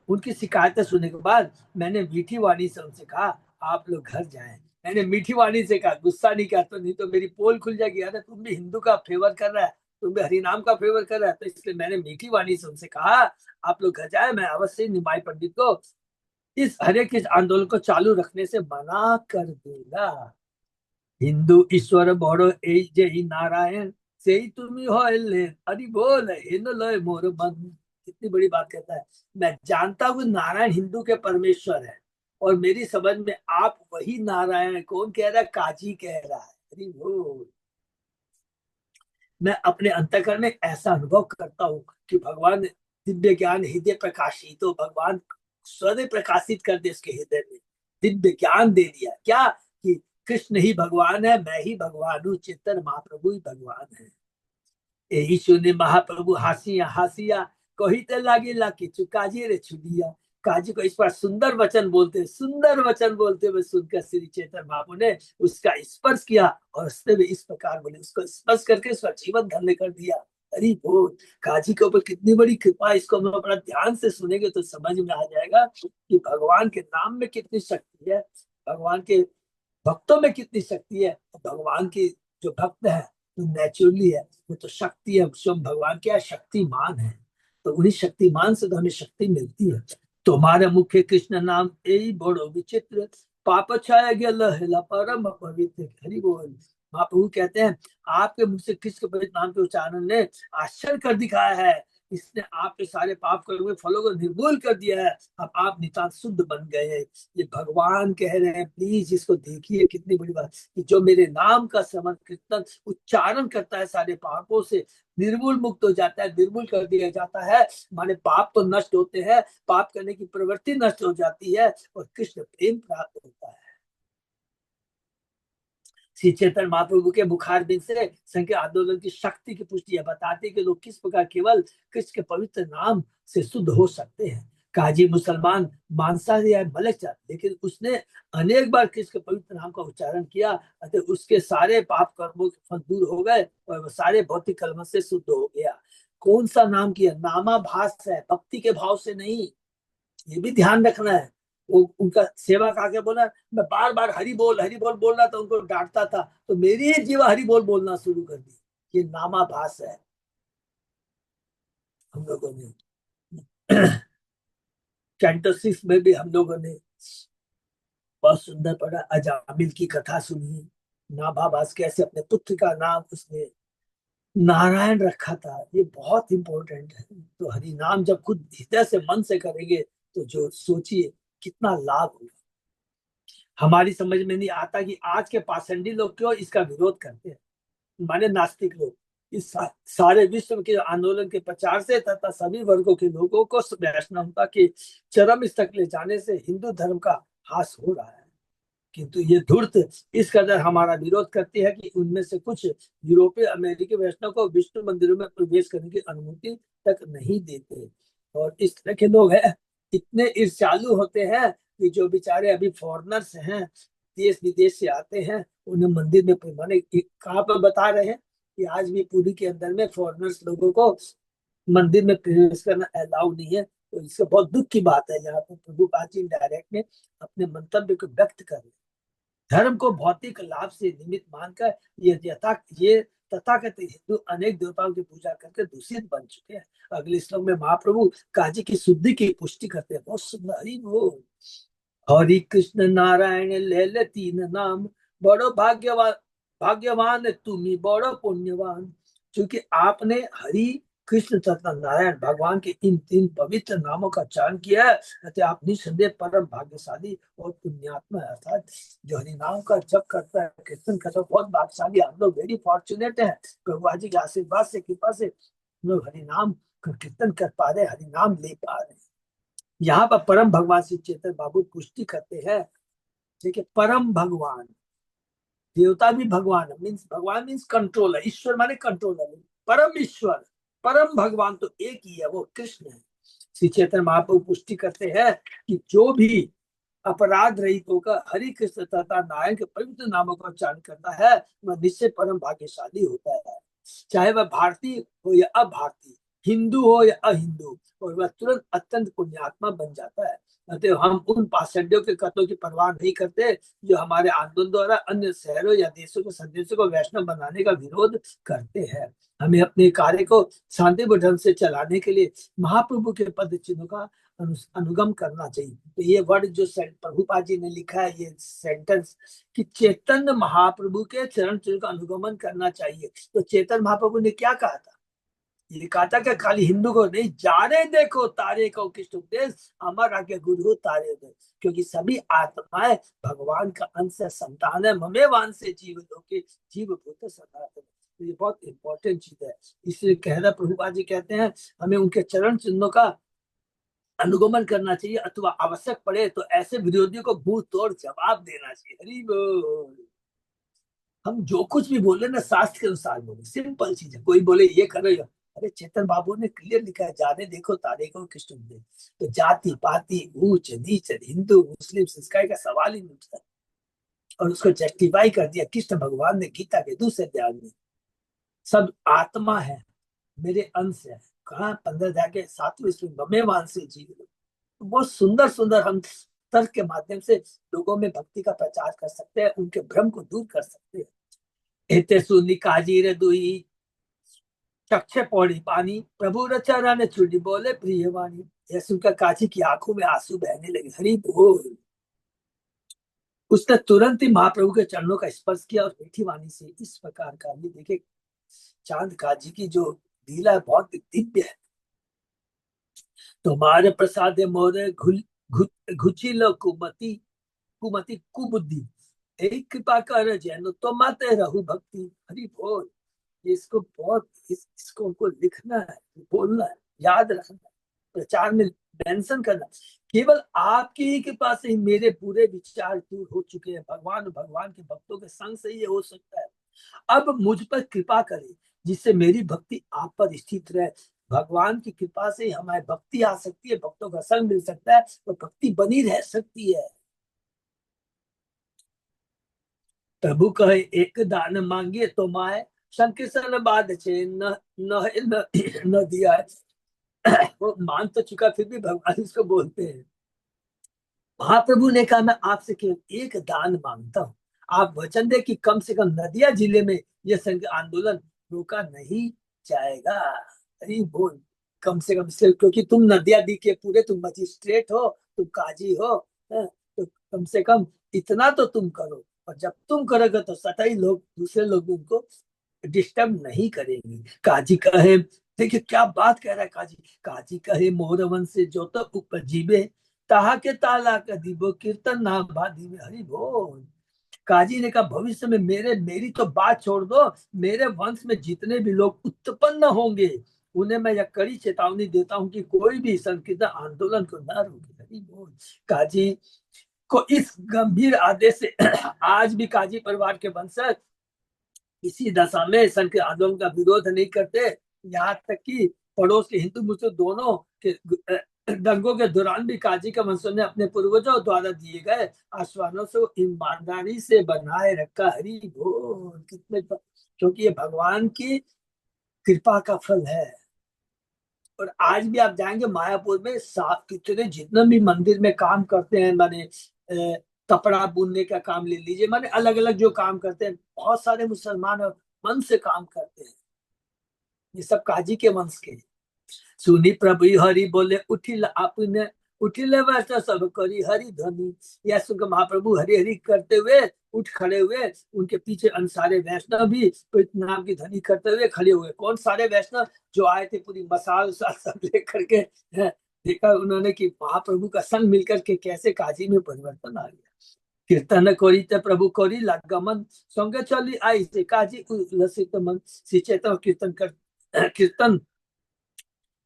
उनकी शिकायतें सुनने के बाद मैंने मीठी वाणी से उनसे कहा आप लोग घर जाएं। मैंने मीठी वाणी से कहा, गुस्सा नहीं किया, तो नहीं तो मेरी पोल खुल जाएगी, अरे तुम भी हिंदू का फेवर कर रहा है, तुम भी हरिनाम का फेवर कर रहा है। तो इसलिए मैंने मीठी वाणी से उनसे कहा आप लोग घर जाए, मैं अवश्य निमाई पंडित को इस हरे कृष्ण आंदोलन को चालू रखने से मना कर दूंगा। हिंदू ईश्वर बड़ এই যেই नारायण से ही तुम हले हरि बोल हिन लय मोर मन। कितनी बड़ी बात कहता है। मैं जानता हूँ नारायण हिंदू के परमेश्वर है, और मेरी समझ में आप वही नारायण, कौन कह रहा है, काजी कह रहा है, हरि बोल। मैं अपने अंतःकरण में ऐसा अनुभव करता हूँ कि भगवान दिव्य ज्ञान हृदय प्रकाशित, तो भगवान स्वयं प्रकाशित कर दे उसके हृदय में, दिव्य ज्ञान दे दिया क्या, कि कृष्ण ही भगवान है, मैं ही भगवान हूँ, चेतन महाप्रभु ही भगवान है। यही सुने महाप्रभु हासिया हासिया, कहिते लागिला किछु काजी रे छुदिया। काजी को इस पर सुंदर वचन बोलते, सुंदर वचन बोलते हुए सुनकर श्री चैतन्य महाप्रभु ने उसका स्पर्श किया, और उसने भी इस प्रकार बोले, उसको स्पर्श करके उसका जीवन धन्य कर दिया। अरे बोल, काजी के ऊपर कितनी बड़ी कृपा। इसको हम बड़ा ध्यान से सुनेंगे तो समझ में आ जाएगा कि भगवान के नाम में कितनी शक्ति है, भगवान के भक्तों में कितनी शक्ति है। भगवान की जो भक्त है तो नेचुरली है, वो तो शक्ति है, स्वयं भगवान क्या शक्तिमान है। तो उन्हीं शक्तिमान से तो हमें शक्ति मिलती है। तुम्हारे मुख्य कृष्ण नाम यही बड़ो विचित्र, पाप छाया गया परम पवित्र। हरि बोल। महाप्रभु कहते हैं आपके मुख से कृष्ण के पवित्र नाम के उच्चारण ने आश्चर्य कर दिखाया है, इसने आपके सारे पाप करे हुए फलों को निर्मूल कर दिया है, अब आप नितांत शुद्ध बन गए हैं। ये भगवान कह रहे हैं, प्लीज इसको देखिए, कितनी बड़ी बात कि जो मेरे नाम का श्रवण कीर्तन उच्चारण करता है सारे पापों से निर्मूल मुक्त हो जाता है, निर्मूल कर दिया जाता है। हमारे पाप तो नष्ट होते हैं, पाप करने की प्रवृत्ति नष्ट हो जाती है, और कृष्ण प्रेम प्राप्त होता है। श्री चैतन्य महाप्रभु के मुखार बिंद से संघ आंदोलन की शक्ति की पुष्टि है, बताते कि लोग किस प्रकार केवल कृष्ण के पवित्र नाम से शुद्ध हो सकते हैं। काजी मुसलमान मांसाहारी या मलक जात, लेकिन उसने अनेक बार कृष्ण के पवित्र नाम का उच्चारण किया, अतः उसके सारे पाप कर्मों के फल दूर हो गए, और वह सारे भौतिक कर्म से शुद्ध हो गया। कौन सा नाम किया, नामाभास है, भक्ति के भाव से नहीं, ये भी ध्यान रखना है। वो उनका सेवक आके बोला, मैं बार बार हरि बोल बोल रहा था, उनको डांटता था, तो मेरी ही जीवा हरि बोल बोलना शुरू कर दी। ये नामाभास है। हम लोगों ने कैंटोसिस में भी हम लोगों ने बहुत सुंदर पढ़ा, अजामिल की कथा सुनी। नाभाभास कैसे अपने पुत्र का नाम उसने नारायण रखा था। ये बहुत इंपॉर्टेंट है। तो हरि नाम जब खुद हृदय से मन से करेंगे तो जो सोचिए कितना लाभ होगा। हमारी समझ में नहीं आता कि आज के पाषंडी लोग क्यों इसका विरोध करते हैं, माने नास्तिक लोग। इस सारे विश्व के आंदोलन के प्रचार से तथा सभी वर्गों के लोगों को वैष्णवता के चरम स्तर ले जाने से हिंदू धर्म का ह्रास हो रहा है। किंतु ये धूर्त इस कदर हमारा विरोध करती है कि उनमें से कुछ यूरोपीय अमेरिकी वैष्णव को विष्णु मंदिरों में प्रवेश करने की अनुमति तक नहीं देते। और इस तरह के लोग हैं, इतने ईर्ष्यालु होते हैं कि जो बेचारे अभी फॉरेनर्स हैं, देश विदेश से आते हैं, उन्हें मंदिर में माने कहाँ पर बता रहे हैं कि आज भी पुरी के अंदर में फॉरेनर्स लोगों को मंदिर में प्रवेश करना अलाउ नहीं है। तो इससे बहुत दुख की बात है, यहाँ पर प्रभु पाची डायरेक्ट में अपने मंतव्य को व्यक्त कर रहे हैं। धर्म को भौतिक लाभ से निमित्त मानकर ये तथाकथित हिंदू अनेक देवताओं की पूजा करके दूषित बन चुके हैं। अगले श्लोक में महाप्रभु काजी की शुद्धि की पुष्टि करते हैं। बहुत सुंदर। हरि बोल। हरि कृष्ण नारायण लेले तीन नाम, बड़ो भाग्यवान भाग्यवान तुम्ही बड़ो पुण्यवान। क्योंकि आपने हरि कृष्ण तथा नारायण भगवान के इन तीन पवित्र नामों का चयन किया है, अतः आप निसंदेह परम भाग्यशाली और पुण्यात्मा है। अर्थात जो हरि नाम का जप करता है, कीर्तन करता है, बहुत भाग्यशाली। हम लोग वेरी फॉर्चुनेट है, प्रभु जी के आशीर्वाद से, कृपा से हम लोग हरि नाम का कीर्तन कर पा रहे, हरि नाम ले पा रहे। यहाँ पर परम भगवान श्री चेतन बाबू पुष्टि करते हैं। ठीक है, परम भगवान, देवता भी भगवान मीन्स, भगवान मीन्स कंट्रोलर, ईश्वर माने कंट्रोलर, परम ईश्वर परम भगवान तो एक ही है, वो कृष्ण है। श्री चैतन्य महाप्रभु पुष्टि करते हैं कि जो भी अपराध रहित होकर हरि कृष्ण तथा नारायण के पवित्र नामों का उच्चारण करता है, वह निश्चय परम भाग्यशाली होता है। चाहे वह भारतीय हो या अभारतीय, हिंदू हो या अहिंदू, और वह तुरंत अत्यंत पुण्यात्मा बन जाता है। अतः हम उन पाषंडियों के कथनों की परवाह नहीं करते जो हमारे आंदोलन द्वारा अन्य शहरों या देशों के सदस्यों को वैष्णव बनाने का विरोध करते हैं। हमें अपने कार्य को शांतिपूर्ण ढंग से चलाने के लिए महाप्रभु के पद चिन्हों का अनुगम करना चाहिए। तो ये वर्ड जो प्रभुपाद जी ने लिखा है, ये सेंटेंस कि चैतन्य महाप्रभु के चरण चिन्ह का अनुगमन करना चाहिए। तो चैतन्य महाप्रभु ने क्या कहा था? ये कहा था कि खाली हिंदू को नहीं, जाने देखो तारे को कृष्ण उपदेश, अमर आगे गुरु तारे दे। क्योंकि सभी आत्माएं भगवान का अंश संतान है, ममेवान से जीव लोके जीव भूत सनातन। तो ये बहुत इंपॉर्टेंट चीज है। इसलिए कह रहा प्रभुपाद जी कहते हैं हमें उनके चरण चिन्हों का अनुगमन करना चाहिए, अथवा आवश्यक पड़े तो ऐसे विरोधियों को मुंह तोड़ जवाब देना चाहिए। हरि बोल। हम जो कुछ भी बोले ना, शास्त्र के अनुसार बोले, सिंपल चीज है। कोई बोले ये करो, अरे चेतन बाबू ने क्लियर लिखा है, जाने देखो तारे को कृष्ण दे। तो जाति पाति ऊंच नीच हिंदू मुस्लिम इसका का सवाल ही नहीं उठता। और उसको जस्टिफाई कर दिया कृष्ण भगवान ने गीता के दूसरे अध्याय में। सब आत्मा है, मेरे अंश है। कहा 15 जाके 7वें श्लोक में वांसे जीव। बहुत सुंदर सुंदर हम तर्क के माध्यम से लोगों में भक्ति का प्रचार कर सकते हैं, उनके भ्रम को दूर कर सकते हैं। एते सुनी काजी रे दुई चक्षे पौड़ी पानी, प्रभु रचना ने चुड़ी बोले प्रिय वाणी। यह सुनकर काजी की आंखों में आंसू बहने लगे। हरि बोल। उसने तुरंत ही महाप्रभु के चरणों का स्पर्श किया और मीठी वाणी से इस प्रकार का, ये देखे चांद काजी की जो लीला है बहुत दिव्य है। तुम्हारे प्रसाद मोरे घुची लो कुमति कुमति कुबुद्धि, एक कृपा कर जैनो तो माते रहु भक्ति। हरि बोल। इसको बहुत इसको उनको लिखना है, बोलना है, याद रखना है, प्रचार में मेंशन करना। केवल आपकी ही कृपा से ही मेरे पूरे विचार दूर हो चुके हैं। भगवान भगवान के भक्तों के संग से ये हो सकता है। अब मुझ पर कृपा करें जिससे मेरी भक्ति आप पर स्थित रहे। भगवान की कृपा से हमारी भक्ति आ सकती है, भक्तों का संग मिल सकता है, तो भक्ति बनी रह सकती है। प्रभु कहे एक दान मांगिए तो माए, संकीर्तन बाद छे न दिया है। वो मान तो चुका, फिर भी भगवान इसको बोलते हैं। महाप्रभु ने कहा मैं आपसे केवल एक दान मांगता हूँ, आप वचन दे कि कम से कम नदिया जिले में यह संघ आंदोलन रोका नहीं जाएगा। अरे बोल। कम से कम से, क्योंकि तुम नदिया दी के पूरे, तुम मजिस्ट्रेट हो, तुम काजी हो, तो कम से कम इतना तो तुम करो। और जब तुम करोगे तो सताई लोग, दूसरे लोग उनको डिस्टर्ब नहीं करेंगे। काजी कहे, देखिए क्या बात कह रहा है काजी। काजी कहे मोर वंश से जो तो उपजीवे, ताहा के ताला का दीबो कीर्तन नाम भादी में। हरि बोल। काजी ने कहा भविष्य में मेरी तो बात छोड़ दो, मेरे वंश में जितने भी लोग उत्पन्न होंगे उन्हें मैं यह कड़ी चेतावनी देता हूँ कि कोई भी संकीर्तन आंदोलन को न रोके। हरि बोल। काजी को इस गंभीर आदेश से आज भी काजी परिवार के वंशज इसी दशा में संघ के आंदोलन का विरोध नहीं करते। यहाँ तक कि पड़ोस के हिंदू मुस्लिम दोनों के दंगों के दौरान भी काजी के वंशों ने अपने पूर्वजों द्वारा दिए गए आश्वासनों से ईमानदारी से बनाए रखा। हरि बोल। कितने, क्योंकि ये भगवान की कृपा का फल है। और आज भी आप जाएंगे मायापुर में कितने जितने भी मंदिर में काम करते हैं, माने कपड़ा बुनने का काम ले लीजिए, माने अलग अलग जो काम करते हैं, बहुत सारे मुसलमान और मन से काम करते हैं। ये सब काजी के वंश के। सुनी प्रभु हरि बोले उठिल आपने, उठिले वैसा सब करी हरि ध्वनि। यह सुनकर महाप्रभु हरि हरि करते हुए उठ खड़े हुए। उनके पीछे सारे वैष्णव भी नाम की ध्वनि करते हुए खड़े हुए। कौन सारे वैष्णव? जो आए थे पूरी मसाल सब लेकर के। देखा उन्होंने कि महाप्रभु का संग मिलकर के कैसे काजी में परिवर्तन आ गया। कीर्तन करी ते प्रभु करी लगमन, संगे चली आई से काजी उल्लसित मन। सिचेत कीर्तन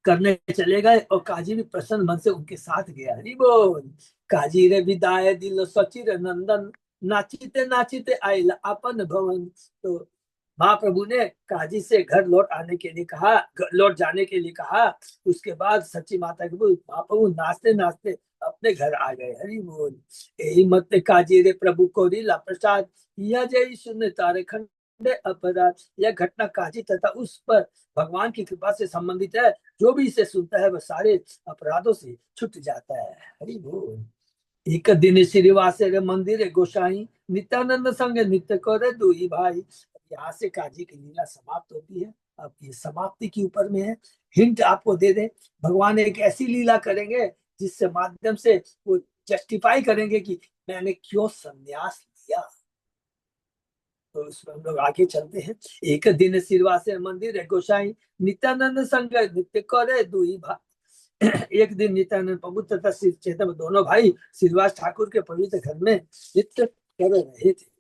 करने चले गए और काजी भी प्रसन्न मन से उनके साथ गया। हरि बोल। काजी रे विदाय दिल सचिर नंदन, नाचीते नाचीते आयल अपन भवन। तो महाप्रभु ने काजी से घर लौट आने के लिए कहा, लौट जाने के लिए कहा। उसके बाद सच्ची माता के महाप्रभु नाचते नाचते अपने घर आ गए। हरि बोल। यही मत काजी रे प्रभु को लीला प्रसाद, यह जय सुन तारे खंड अपराध। यह घटना काजी तथा उस पर भगवान की कृपा से संबंधित है। जो भी इसे सुनता है वह सारे अपराधों से छूट जाता है। हरि बोल। एक दिन श्रीवास मंदिर गोसाई, नित्यानंद संग नित्य करे दुई भाई। यहाँ से काजी की लीला समाप्त होती है। अब ये समाप्ति के ऊपर में है। हिंट आपको दे दे, भगवान एक ऐसी लीला करेंगे जिससे माध्यम से वो जस्टिफाई करेंगे कि मैंने क्यों संन्यास लिया। तो उसमें हम लोग आगे चलते हैं। एक दिन श्रीवास मंदिर गोसाई, नित्यानंद संग नित्य करे दुई भाई। एक दिन नित्यानंद प्रभु तथा श्री चैतन्य दोनों भाई श्रीवास ठाकुर के पवित्र घर में नृत्य कर रहे थे।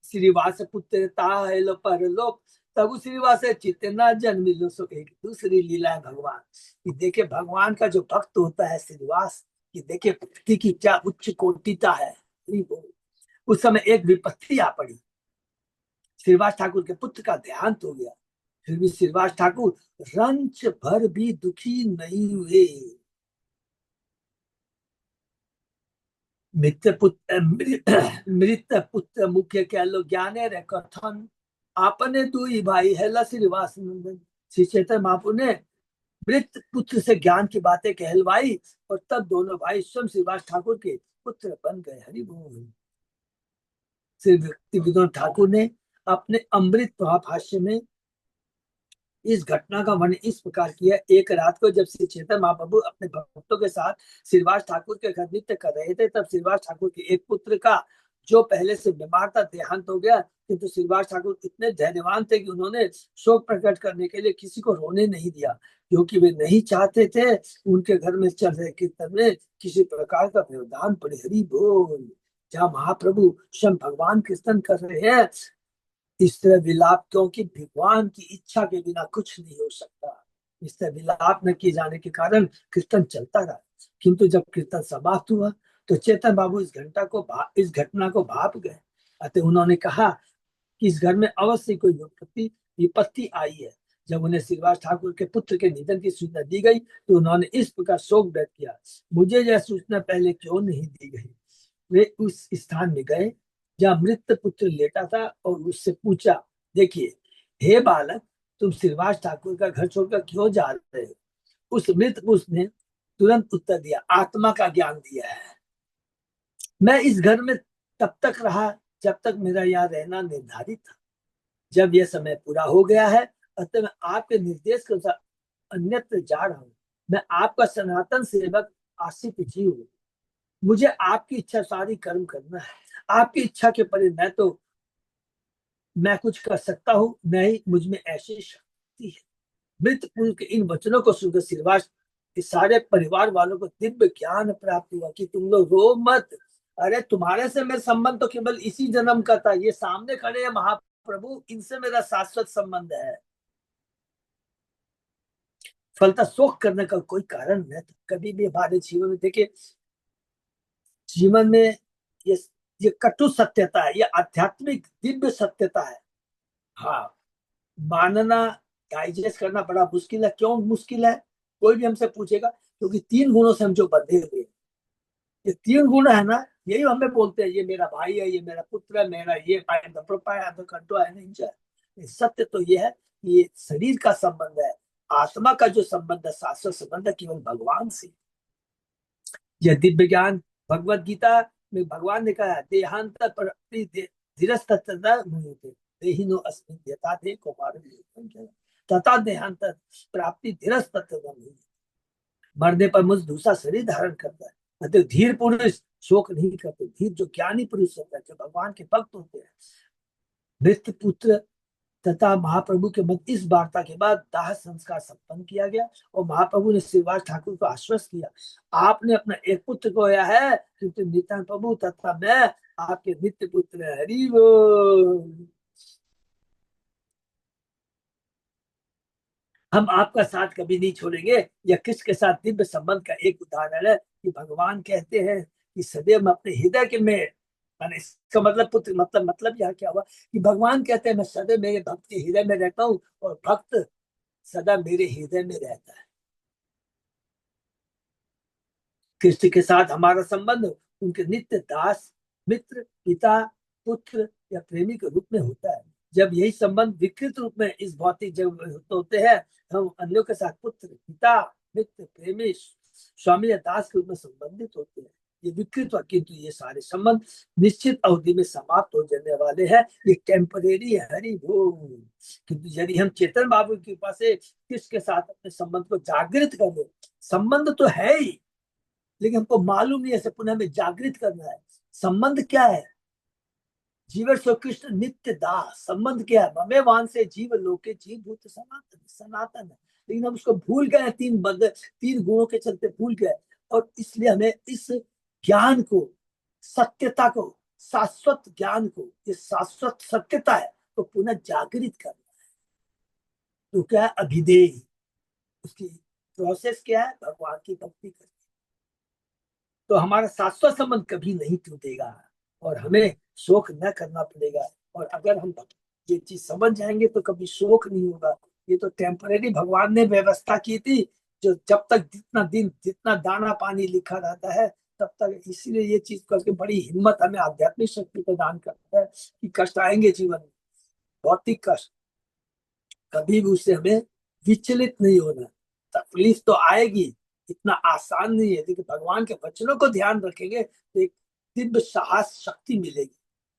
श्रीवास पुत्र ताहलो परलोक, तब श्रीवास चितना जन्म लो। सो एक दूसरी लीला है भगवान कि देखे भगवान का जो भक्त होता है श्रीवास कि देखे भक्ति की क्या उच्च कोटिता है। उस समय एक विपत्ति आ पड़ी। श्रीवास ठाकुर के पुत्र का देहांत हो गया। फिर भी श्रीवास ठाकुर रंच भर भी दुखी नहीं हुए। मृत पुत्र मुख्य कह लो ज्ञाने रे कथन, आपने दुई भाई है श्रीवास नंदन। श्री चैतन्य महाप्रभु ने मृत पुत्र से ज्ञान की बातें कहलवाई और तब दोनों भाई स्वयं श्रीवास ठाकुर के पुत्र बन गए। हरि बोल। श्री भक्ति विनोद ठाकुर ने अपने अमृत भाष्य में इस घटना का वर्णन इस प्रकार किया। एक रात को जब श्री चैतन्य महाप्रभु अपने भक्तों के साथ श्रीवास ठाकुर के घर नृत्य कर रहे थे, तब श्रीवास ठाकुर के एक पुत्र का जो पहले से बीमार था देहांत हो गया। किंतु श्रीवास ठाकुर इतने धैर्यवान थे कि उन्होंने शोक प्रकट करने के लिए किसी को रोने नहीं दिया, क्योंकि वे नहीं चाहते थे उनके घर में चल रहे कीर्तन में किसी प्रकार का व्यवधान पड़े। हरि बोल। जहाँ महाप्रभु स्वयं भगवान कीर्तन कर रहे हैं इस तरह विलाप, क्योंकि भगवान की इच्छा के बिना कुछ नहीं हो सकता। इस तरह विलाप न किए जाने के कारण कीर्तन चलता रहा। किंतु जब कीर्तन समाप्त हुआ तो चेतन बाबू इस घटना को भाप गए। अतः उन्होंने कहा कि इस घर में अवश्य कोई विपत्ति आई है। जब उन्हें श्रीवास ठाकुर के पुत्र के निधन की सूचना दी गई तो उन्होंने इस प्रकार शोक व्यक्त किया, मुझे यह सूचना पहले क्यों नहीं दी गई। वे उस स्थान में गए जहाँ मृत पुत्र लेटा था और उससे पूछा, देखिए हे बालक, तुम श्रीवास ठाकुर का घर छोड़कर क्यों जा रहे हो। उस मृत पुरुष ने तुरंत उत्तर दिया, आत्मा का ज्ञान दिया है। मैं इस घर में तब तक रहा जब तक मेरा यहाँ रहना निर्धारित था। जब यह समय पूरा हो गया है अतः मैं आपके निर्देश के अनुसार अन्यत्र जा रहा हूँ। मैं आपका सनातन सेवक आश्रित जीव हूँ। मुझे आपकी इच्छा सारी कर्म करना है। आपकी इच्छा के परे न तो मैं कुछ कर सकता हूँ, न ही मुझ में ऐसी शक्ति है। मृत पुरुष के इन वचनों को सुनकर श्रीवास इस सारे परिवार वालों को दिव्य ज्ञान प्राप्त हुआ कि तुम लोग रो मत। अरे तुम्हारे से मेरा संबंध तो केवल इसी जन्म का था, ये सामने खड़े हैं महाप्रभु, इनसे मेरा शाश्वत संबंध है। फलता शोक करने का कोई कारण नहीं था कभी भी हमारे जीवन में। देखिए जीवन में ये ये कटु सत्यता है, ये आध्यात्मिक दिव्य सत्यता है। हाँ, मानना, डाइजेस्ट करना बड़ा मुश्किल है। क्यों मुश्किल है? कोई भी हमसे पूछेगा, क्योंकि तीन गुणों से हम जो बंधे हुए हैं, ये तीन गुण है ना, यही हमें बोलते हैं ये मेरा भाई है, ये मेरा पुत्र है, मेरा ये आई एम द प्रोप्राइटर कंट्रो है नहीं। सत्य तो ये है कि ये शरीर का संबंध है, आत्मा का जो संबंध है, शाश्वत संबंध है केवल भगवान से। यह दिव्य ज्ञान भगवत गीता में भगवान ने कहा, देहांत धीरज देहिनो अस्मिन् यथा देह कौमारं तथा देहांत प्राप्ति धीरज तत्व। मरने पर मुझ दूसरा शरीर धारण करता है। मतलब धीर पुरुष शोक नहीं करते। धीर जो ज्ञानी पुरुष होता है, जो भगवान के भक्त होते हैं। मृत पुत्र तथा महाप्रभु के मध्य इस वार्ता के बाद दाह संस्कार संपन्न किया गया और महाप्रभु ने श्रीवास ठाकुर को आश्वस्त किया, आपने अपना एक पुत्र खोया है क्योंकि नित्यानंद प्रभु तथा मैं आपके नित्य पुत्र है। हरि बोल। हम आपका साथ कभी नहीं छोड़ेंगे। यह कृष्ण के साथ दिव्य संबंध का एक उदाहरण है कि भगवान कहते हैं कि सदैव मैं अपने हृदय के में, माने इसका मतलब पुत्र, मतलब यहाँ क्या हुआ कि भगवान कहते हैं मैं सदैव मेरे भक्त के हृदय में रहता हूँ और भक्त सदा मेरे हृदय में रहता है। कृष्ण के साथ हमारा संबंध उनके नित्य दास, मित्र, पिता, पुत्र या प्रेमी के रूप में होता है। जब यही संबंध विकृत रूप में इस भौतिक जगत में होते हैं, हम अन्यों के साथ पुत्र, पिता, मित्र, प्रेमी, स्वामी या दास के रूप में संबंधित होते हैं। ये विकृत हुआ, किंतु ये सारे संबंध निश्चित अवधि में समाप्त हो जाने वाले हैं। ये टेम्परेरी है। हरि बोल। किंतु यदि हम चेतन बाबू की कृपा से किसके साथ अपने संबंध को जागृत कर ले, संबंध तो है ही, लेकिन हमको मालूम नहीं है, पुनः हमें जागृत करना है। संबंध क्या है? जीव स्व कृष्ण नित्य दास। संबंध क्या है? ममे वान से जीव लोके जीव भूत सनातन, सनातन है। लेकिन हम उसको भूल गए, तीन गुणों के चलते भूल गए। और इसलिए हमें इस ज्ञान को, सत्यता को, शाश्वत ज्ञान को, ये शाश्वत सत्यता है तो पुनः जागृत करना है। तो क्या है? अभिधेय। उसकी प्रोसेस क्या है? भगवान की भक्ति करना। तो हमारा शाश्वत संबंध कभी नहीं टूटेगा और हमें शोक न करना पड़ेगा। और अगर हम ये चीज समझ जाएंगे तो कभी शोक नहीं होगा। ये तो टेम्परेरी भगवान ने व्यवस्था की थी, जो जब तक जितना दाना पानी लिखा रहता है तब तक। इसीलिए ये चीज करके बड़ी हिम्मत हमें आध्यात्मिक शक्ति प्रदान करता है कि कष्ट आएंगे जीवन में, भौतिक कष्ट, कभी भी उससे हमें विचलित नहीं होना। तकलीफ तो आएगी, इतना आसान नहीं है, लेकिन भगवान के वचनों को ध्यान रखेंगे तो एक दिव्य साहस शक्ति मिलेगी।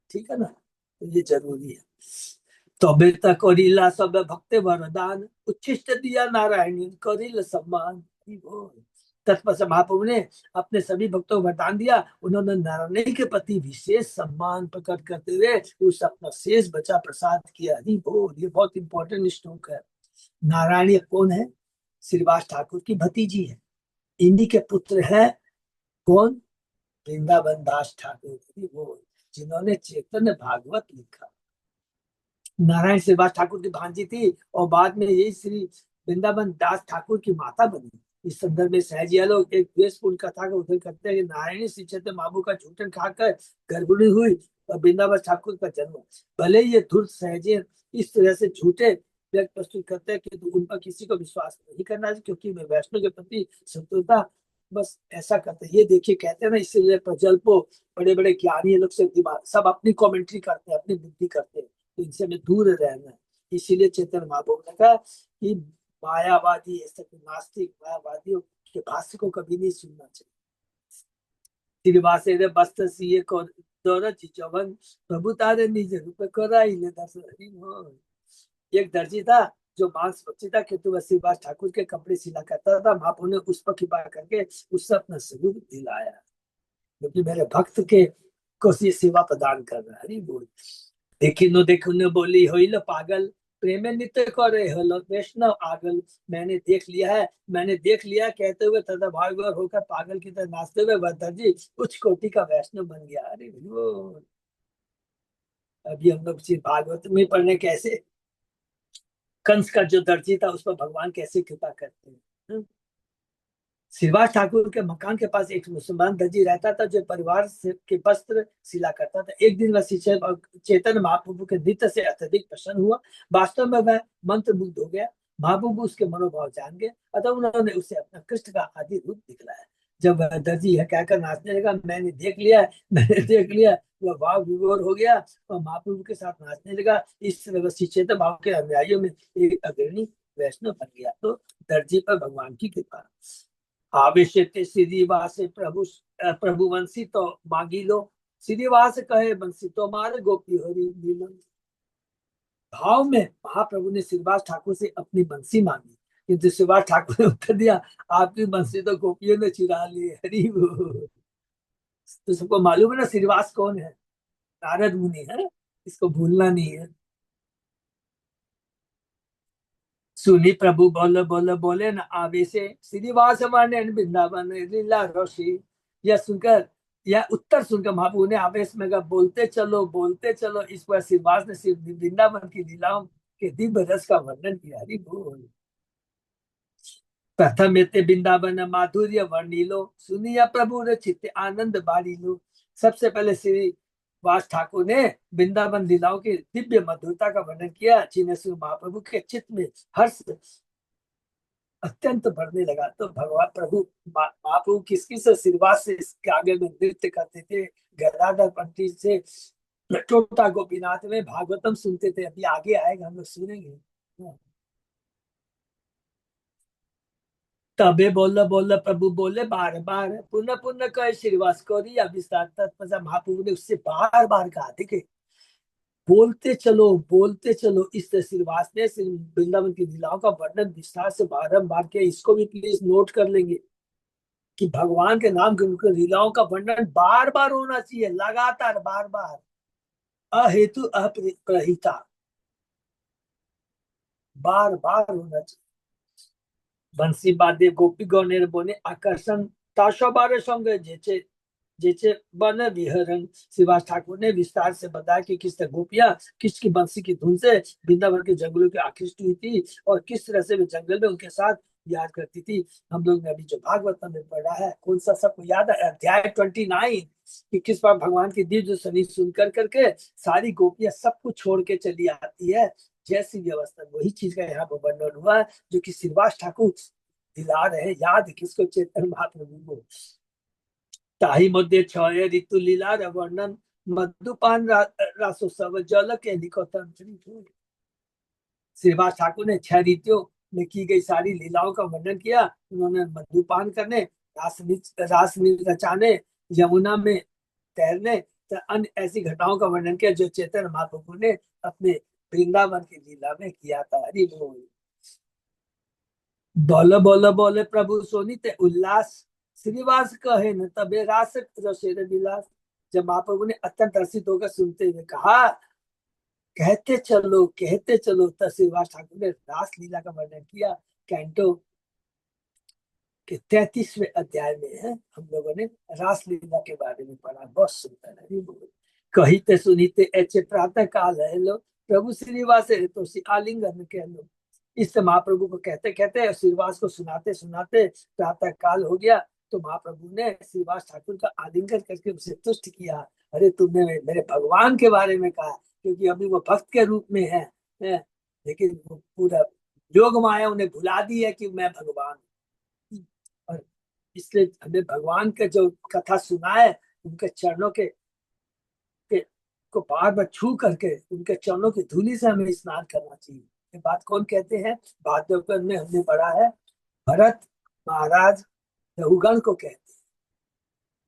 ठीक है ना? तो ये जरूरी है। तबे तक करिला सब भक्ते वरदान, उच्छिष्ट दिया नारायण करिल सम्मान। तत्पश्चात महाप्रभु ने अपने सभी भक्तों को वरदान दिया। उन्होंने नारायण के प्रति विशेष सम्मान प्रकट करते हुए उस अपना शेष बचा प्रसाद किया। हरि बोल। ये बहुत इंपॉर्टेंट श्लोक है। नारायणी कौन है? श्रीवास ठाकुर की भतीजी है। इन्हीं के पुत्र है कौन? वृंदावन दास ठाकुर, वो जिन्होंने चैतन्य भागवत लिखा। नारायण श्रीवास ठाकुर की भांजी थी और बाद में यही श्री वृंदावन दास ठाकुर की माता बनी। इस संदर्भ में सहजिया लोग एक द्वेषपूर्ण कथा का उल्लेख करते हैं कि नारायणी श्री चैतन्य महाप्रभु का झूठन खाकर गर्भिणी हुई और वृंदावन ठाकुर का जन्म। भले ये धूर्त सहजे इस तरह से झूठे व्यक्त प्रस्तुत करते हैं कि उन पर किसी को विश्वास नहीं करना चाहिए, क्योंकि वे वैष्णव के प्रति शत्रुता बस ऐसा करते हैं। ये देखिए कहते हैं ना, इसलिए प्रजल्पो, बड़े बड़े ज्ञानी लोग से दिमाग सब अपनी कॉमेंट्री करते हैं, अपनी बुद्धि करते हैं, तो इनसे हमें दूर रहना है। इसीलिए चैतन्य महाप्रभु ने कहा कि मायावादी, ऐसे नास्तिक मायावादियों के भाष्य को कभी नहीं सुनना चाहिए। श्रीवासे बस्तर सीए को दौरत चौवन प्रभु तारे निज रूप कराई ले दर्शन। एक दर्जी था जो मांस बच्ची था, किंतु वह श्रीवास ठाकुर के कपड़े सिला करता था। महाप्रभु ने उस पर कृपा करके उससे अपना स्वरूप दिलाया, क्योंकि मेरे भक्त के को ये सेवा प्रदान कर रहा है। हरि बोल। देखी नो देखो न बोली होइल पागल, प्रेम नित्य करे हलो वैष्णव आगल। मैंने देख लिया कहते हुए तथा भाव होकर पागल की तरह नाचते हुए वह दर्जी उच्च कोटि का वैष्णव बन गया। अरे वो अभी हम लोग भागवत में पढ़ने कैसे कंस का जो दर्जी था उस पर भगवान कैसे कृपा करते हैं। श्रीवास ठाकुर के मकान के पास एक मुसलमान दर्जी रहता था जो परिवार से के वस्त्र सिला करता था। एक दिन वह चेतन महाप्रभु के नृत्य से अत्यधिक प्रसन्न हुआ। वास्तव में वह मंत्र मुग्ध हो गया। महाप्रभु उसके मनोभाव जान गए अतः उन्होंने उसे अपना कृष्ण का आदि रूप दिखलाया। जब वह दर्जी है कहकर नाचने लगा, मैंने देख लिया मैंने देख लिया, वह भाव विभोर हो गया और महाप्रभु के साथ नाचने लगा। इस तरह वह श्री चेतन भाव के अनुयायियों में एक अग्रणी वैष्णव बन गया। तो दर्जी पर भगवान की कृपा। आवेशते श्रीनिवास प्रभु वंशी तो मांगी लो। श्रीनिवास कहे बंसी तो मारे गोपी हरि मिलन। भाव में महाप्रभु ने श्रीनिवास ठाकुर से अपनी बंसी मांगी किंतु श्रीनिवास ठाकुर ने उत्तर दिया, आपकी बंसी तो गोपियों ने चुरा ली। हरि बोल। तो सबको मालूम है ना श्रीनिवास कौन है? नारद मुनि है, इसको भूलना नहीं है। सुनी प्रभु बोले बोले बोले न आवेशे श्रीनिवास माने वृंदावन लीला रोशी। यह सुनकर यह उत्तर सुनकर महाप्रभु ने आवेश में कहा, बोलते चलो। इस पर श्रीनिवास ने श्री वृंदावन की लीलाओं के दिव्य रस का वर्णन किया। हरि बोल। प्रथम एते वृंदावन माधुर्य वर्णिलो सुनिया प्रभु रे चित्त आनंद बारिलो। सबसे पहले श्री वास ठाकुर ने वृंदावन लीलाओं की दिव्य मधुरता का वर्णन किया जिन्हें श्री महाप्रभु के चित्त में हर्ष अत्यंत बढ़ने लगा। तो भगवान प्रभु महाप्रभु किस किस श्रीवास से इसके आगे में नृत्य करते थे, गदाधर पंडित से छोटा गोपीनाथ में भागवतम सुनते थे। अभी आगे आएगा, हम लोग सुनेंगे। तबे बोल प्रभु बोले बार बार पुनः पुनः कहे श्रीवास कोरी विस्तार। तत्पश्चात महाप्रभु ने उससे बार बार कहा, देखे बोलते चलो। इस तरह श्रीवास ने श्री वृंदावन की लीलाओं का वर्णन विस्तार से बारंबार किया। इसको भी प्लीज नोट कर लेंगे कि भगवान के नाम के उनके लीलाओं का वर्णन बार बार होना चाहिए, लगातार बार बार, अहेतु अप्रहिता, बार बार होना चाहिए। बंसी बादे गोपी गौनेर बोने आकर्षण ताशोबारे संगे जेचे जैसे वन विहरण। श्रीवास ठाकुर ने विस्तार से बताया कि किस तरह गोपियां किसकी बंसी की धुन से वृंदावन के जंगलों की आकृष्ट हुई थी और किस तरह से वे जंगल में उनके साथ याद करती थी। हम लोग ने अभी जो भागवत में पढ़ा है, कौन सा सबको याद है? अध्याय 29 कि किस बार भगवान की दिव्य सनी सुन करके सारी गोपियां सब कुछ छोड़ के चली आती है। जैसी व्यवस्था वही चीज का यहाँ पर वर्णन हुआ जो कि श्रीवास ठाकुर दिला रहे याद किसको? चेतन महाप्रभु को। ताही मध्य छय ऋतु लीला वर्णन मधुपान रासोत्सव जल के निकोतन। श्रीवास ठाकुर ने 6 ऋतुओं में की गई सारी लीलाओं का वर्णन किया। उन्होंने मधुपान करने, रास रचाने, यमुना में तैरने, अन्य ऐसी घटनाओं का वर्णन किया जो चेतन महाप्रभु ने अपने वृंदावन की लीला में किया था। हरि बोल। बोले प्रभु सोनिते उल्लास। श्रीवास कहे न तबे रास रसेर विलास। जब महाप्रभु ने अत्यंत हर्षित होकर सुनते हुए कहा, कहते चलो, तब श्रीवास ठाकुर ने रास लीला का वर्णन किया। कैंटो के 33वें अध्याय में है, हम लोगों ने रास लीला के बारे में पढ़ा। बहुत सुंदर है। कहीते सुनीते ऐसे प्रातः काल है लो प्रभु श्रीवास तो आलिंगन कह लो। इस महाप्रभु को कहते कहते श्रीवास को सुनाते सुनाते प्रातः काल हो गया। तो महाप्रभु ने श्रीवास ठाकुर का आलिंगन करके उसे तुष्ट किया। अरे तुमने मेरे भगवान के बारे में कहा, क्योंकि अभी वो भक्त के रूप में है लेकिन वो पूरा योग माया उन्हें भुला दी है कि मैं भगवान हूं। और इसलिए हमें भगवान का जो कथा सुना है उनके चरणों के को बार बार छू करके उनके चरणों की धूली से हमें स्नान करना चाहिए। ये बात कौन कहते हैं? भागवत में हमने पढ़ा है, भरत महाराज रघुगण को कहते हैं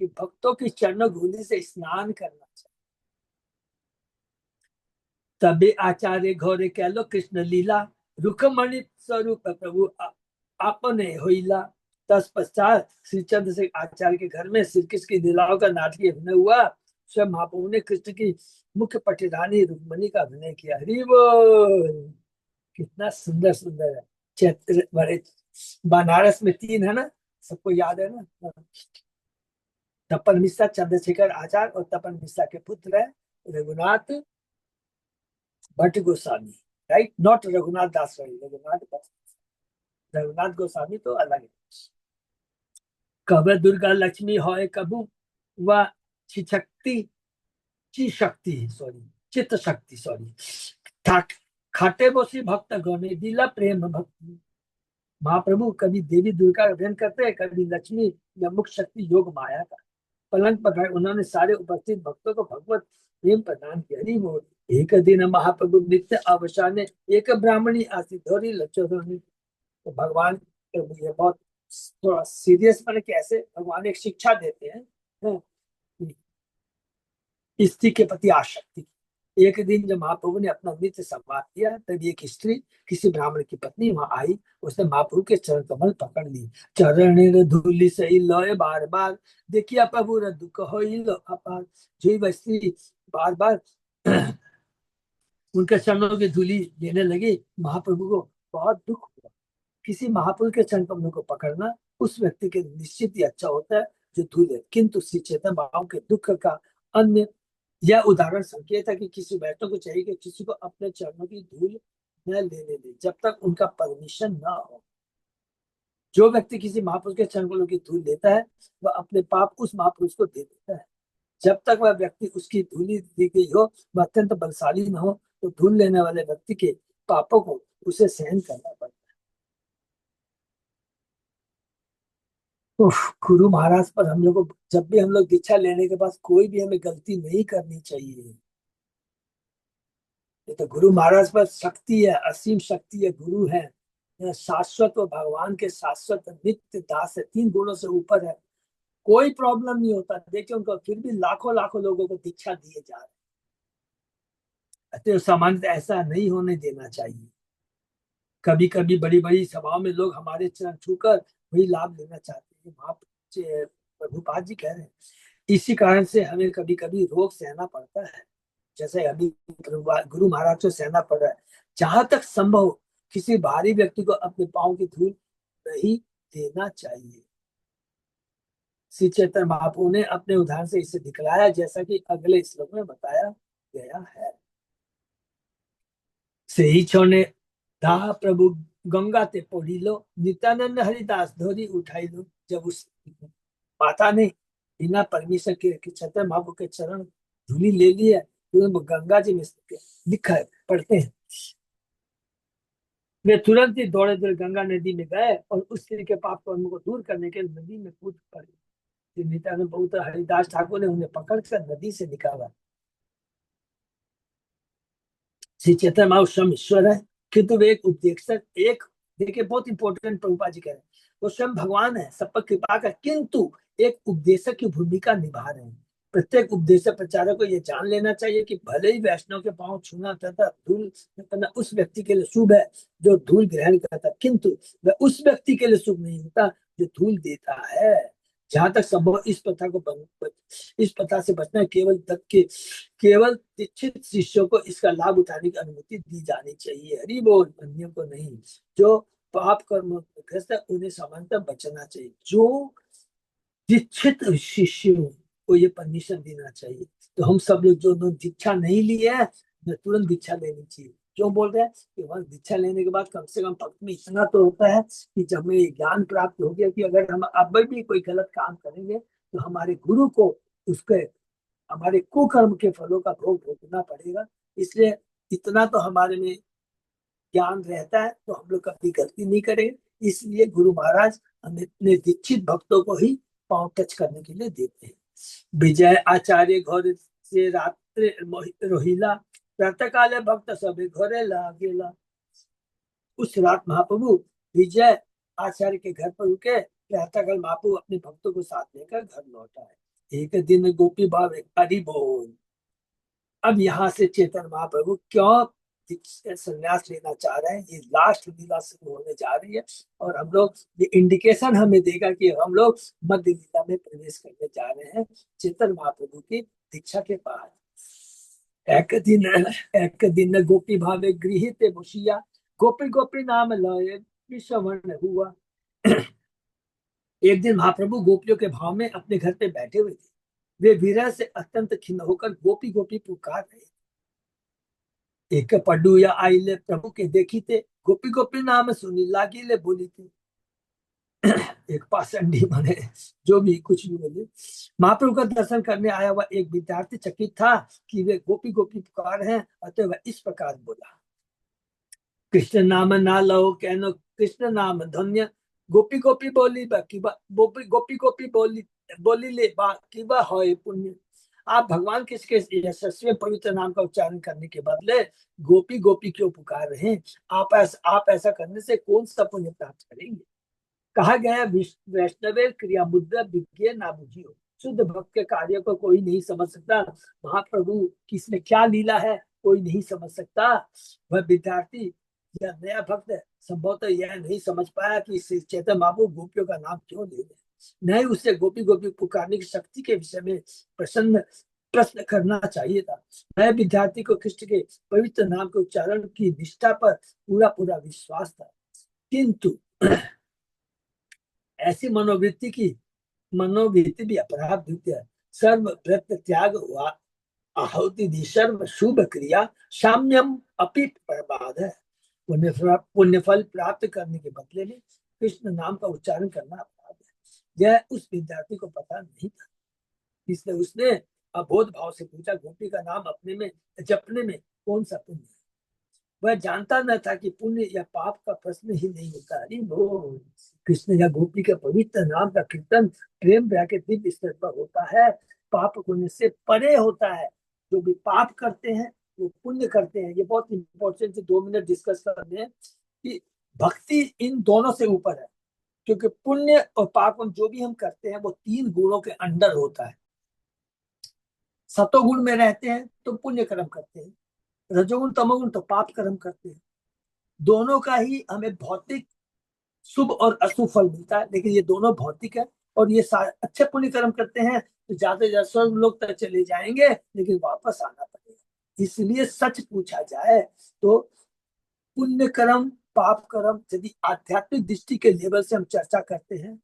कि भक्तों की चरण धूलि से स्नान करना चाहिए। तबे आचार्य घोरे कह लो कृष्ण लीला रुकमणि स्वरूप प्रभु आपने होइला। तत्पश्चात श्री चंद्रशेखर आचार्य के घर में श्री कृष्ण की लीलाओं का नाटकीय अभिनय हुआ। स्वयं महाप्रभु ने कृष्ण की मुख्य पटिरानी रुक्मणी का अभिनय किया। हरि बोल। कितना सुंदर सुंदर है। चैत्र बड़े, बनारस में 3 है ना, सबको याद है ना। तपन मिश्रा, चंद्रशेखर आचार्य, और तपन मिश्रा के पुत्र है Raghunath Bhatt Goswami. Right, not Raghunath Das, sorry, Raghunath Goswami तो अलग है। कब दुर्गा लक्ष्मी होय कबू, वह शक्ति, ची शक्ति सॉरी, चित्त शक्ति सॉरी, ठाक खाटे बोसी भक्त गणे दिला प्रेम भक्ति। महाप्रभु कभी देवी दुर्गा का अध्ययन करते हैं, कभी लक्ष्मी या मुख्य शक्ति योग माया का पलंग पकड़ उन्होंने सारे उपस्थित भक्तों को भगवत प्रेम प्रदान किया। हरि बोल। एक दिन महाप्रभु नित्य अवसाने, एक ब्राह्मणी आसी धोरी लचोधरी। तो भगवान, तो ये बहुत थोड़ा सीरियस पर कैसे भगवान एक शिक्षा देते हैं, हाँ, स्त्री के प्रति आसक्ति। एक दिन जब महाप्रभु ने अपना नृत्य समाप्त किया, तब एक स्त्री, किसी ब्राह्मण की पत्नी वहां आई। उसने महाप्रभु के चरण कमल पकड़ लिए। चरण धूलि सही लय बार बार, देखिए प्रभु रे दुख होई लो अपार। जो वह स्त्री बार बार उनके चरणों की धूलि लेने लगी, महाप्रभु को बहुत दुख हुआ। किसी महापुरुष के चरण कमलों को पकड़ना उस व्यक्ति के निश्चित ही अच्छा होता है जो धूल है, किंतु श्री चेतन बाबा के दुख का अन्य यह उदाहरण संकेत है कि किसी वैष्णव को चाहिए कि किसी को अपने चरणों की धूल न लेने दे जब तक उनका परमिशन ना हो। जो व्यक्ति किसी महापुरुष के चरण कमलों की धूल लेता है, वह अपने पाप उस महापुरुष को दे देता है। जब तक वह व्यक्ति उसकी धूली दी गई हो, वह अत्यंत बलशाली न हो, तो धूल लेने वाले व्यक्ति के पापों को उसे सहन करना पड़ता है। उफ, गुरु महाराज पर हम लोग को, जब भी हम लोग दीक्षा लेने के बाद कोई भी हमें गलती नहीं करनी चाहिए। ये तो गुरु महाराज पर शक्ति है, असीम शक्ति है, गुरु है। यह शाश्वत और भगवान के शाश्वत नित्य दास है, 3 गुणों से ऊपर है। कोई प्रॉब्लम नहीं होता, देखिए उनको फिर भी लाखों लाखों लोगों को दीक्षा दिए जा रहे हैं। तो सामान्य ऐसा नहीं होने देना चाहिए। कभी कभी बड़ी बड़ी सभाओं में लोग हमारे चरण छूकर वही लाभ लेना चाहते हैं। प्रभुपाद जी कह रहे हैं, इसी कारण से हमें कभी कभी रोग सहना पड़ता है, जैसे अभी गुरु महाराज को सहना पड़ रहा है। जहां तक संभव हो, किसी बाहरी व्यक्ति को अपने पाँव की धूल नहीं देना चाहिए। श्री चैतन्य महाप्रभु ने अपने उदाहरण से इसे दिखलाया, जैसा कि अगले श्लोक में बताया गया है। सही छोने धा प्रभु गंगा ते पढ़ी लो, नित्यानंद हरिदास धोरी उठाई लो। जब उस माता ने बिना परमिशन के चैतन्य महाप्रभु के चरण धूली ले ली है, तो गंगा जी में लिखा है, पढ़ते हैं। वे तुरंत ही दौड़े दौड़े गंगा नदी में गए और उस स्त्री के पाप कर्म को दूर करने के लिए नदी में कूद पड़े। नित्यानंद प्रभु तो हरिदास ठाकुर ने उन्हें पकड़कर नदी से निकाला। श्री चैतन्य महाप्रभु स्वयं ईश्वर है, किंतु वे एक उपदेशक, एक, देखिए बहुत इंपॉर्टेंट प्रभुपाद जी कह रहे हैं, वो स्वयं भगवान है, सब पर कृपा कर, किंतु एक उपदेशक की भूमिका निभा रहे हैं। प्रत्येक उपदेशक प्रचारक को यह जान लेना चाहिए कि भले ही वैष्णव के पांव छूना तथा धूल करना उस व्यक्ति के लिए शुभ है जो धूल ग्रहण करता, किंतु वह उस व्यक्ति के लिए शुभ नहीं होता जो धूल देता है। जहां तक संभव इस प्रथा से बचना, केवल दीक्षित शिष्यों को इसका लाभ उठाने की अनुमति दी जानी चाहिए। हरि बोल। अन्यों को नहीं। जो पाप कर्म ग्रस्त है उन्हें सामान्यतः बचना चाहिए। जो दीक्षित शिष्यों को ये परमिशन देना चाहिए। तो हम सब लोग जो दीक्षा नहीं लिए है, तुरंत दीक्षा लेनी चाहिए। क्यों बोल रहे हैं कि वह दीक्षा लेने के बाद कम से कम भक्त में इतना तो होता है कि जब हमें ज्ञान प्राप्त हो गया कि अगर हम अब भी कोई गलत काम करेंगे तो हमारे गुरु को उसके हमारे कुकर्म के फलों का भोग भोगना पड़ेगा। इसलिए इतना तो हमारे में ज्ञान रहता है तो हम लोग कभी गलती नहीं करेंगे। इसलिए गुरु महाराज हमें अपने दीक्षित भक्तों को ही पांव टच करने के लिए देते हैं। विजय आचार्य घर से रात्रि रोहिला, प्रातः काले भक्त सभी घरे लागेला। उस रात महाप्रभु विजय आचार्य के घर पर रुके। प्रातःकाल महाप्रभु अपने भक्तों को साथ लेकर घर लौटा है। एक दिन गोपी भाव हरि बोल। अब यहाँ से चेतन महाप्रभु क्यों संन्यास लेना चाह रहे हैं, ये लास्ट लीला शुरू होने जा रही है और हम लोग, ये इंडिकेशन हमें देगा कि हम लोग मध्य लीला में प्रवेश करने जा रहे हैं चेतन महाप्रभु की दीक्षा के बाद। एक दिन गोपी भावे गृहित बसिया, गोपी गोपी नाम लय विश्रवण हुआ। एक दिन महाप्रभु गोपियों के भाव में अपने घर पे बैठे हुए थे। वे विरह से अत्यंत खिन्न होकर गोपी गोपी पुकार रहे। एक पड्डू या आइले प्रभु के देखी थे, गोपी गोपी नाम सुनी लागिले बोली थी। एक पासंडी बने, जो भी कुछ भी बोले। महाप्रभु का दर्शन करने आया हुआ एक विद्यार्थी चकित था कि वे गोपी गोपी पुकार हैं, अतः वह इस प्रकार बोला, कृष्ण नाम ना लो कहनो कृष्ण नाम धन्य। गोपी गोपी बोली गोपी गोपी गोपी बोली बोली ले बाकी बा होय पुण्य। आप भगवान किसके यशस्वी पवित्र नाम का उच्चारण करने के बदले गोपी गोपी क्यों पुकार रहे हैं? आप ऐसा करने से कौन सा पुण्य प्राप्त करेंगे? कहा गया, वैष्णव क्रिया मुद्रा विज्ञ ना बुझियो। शुद्ध भक्त के कार्य को कोई नहीं समझ सकता। महाप्रभु की इसमें क्या लीला है, कोई नहीं समझ सकता। वह विद्यार्थी या नया भक्त संभवतः यह नहीं समझ पाया कि श्री चैतन्य महाप्रभु गोपियों का नाम क्यों ले रहे। नहीं, उससे गोपी गोपी पुकारने की शक्ति के विषय में प्रश्न करना चाहिए था। नए विद्यार्थी को कृष्ण के पवित्र नाम के उच्चारण की निष्ठा पर पूरा पूरा विश्वास था, किंतु ऐसी मनोवृत्ति भी अपराध द्वितीय है। सर्व व्रत त्याग हुआ आहुति दी सर्व शुभ क्रिया साम्यम अपि प्रबाद है। पुण्य फल प्राप्त करने के बदले में कृष्ण नाम का उच्चारण करना अपराध है। यह उस विद्यार्थी को पता नहीं था, इसलिए उसने अबोध भाव से पूछा, गोपी का नाम अपने में जपने में कौन सा पुण्य है? वह जानता न था कि पुण्य या पाप का प्रश्न ही नहीं होता। अरे वो कृष्ण या गोपी के पवित्र नाम का कीर्तन प्रेम के दिव्य स्तर पर होता है, पाप पुण्य से परे होता है। जो भी पाप करते हैं वो पुण्य करते हैं। ये बहुत इंपॉर्टेंट है, 2 मिनट डिस्कस करने हैं कि भक्ति इन दोनों से ऊपर है, क्योंकि पुण्य और पाप जो भी हम करते हैं वो 3 गुणों के अंडर होता है। सतोगुण में रहते हैं तो पुण्य कर्म करते हैं, रजोगुण तमोगुण तो पाप कर्म करते हैं। दोनों का ही हमें भौतिक शुभ और अशुभ फल मिलता है, लेकिन ये दोनों भौतिक है। और ये अच्छे पुण्य कर्म करते हैं तो ज्यादा से ज्यादा स्वर्ग लोग तक चले जाएंगे, लेकिन वापस आना पड़ेगा। इसलिए सच पूछा जाए तो पुण्य कर्म पाप कर्म यदि आध्यात्मिक दृष्टि के लेवल से हम चर्चा करते हैं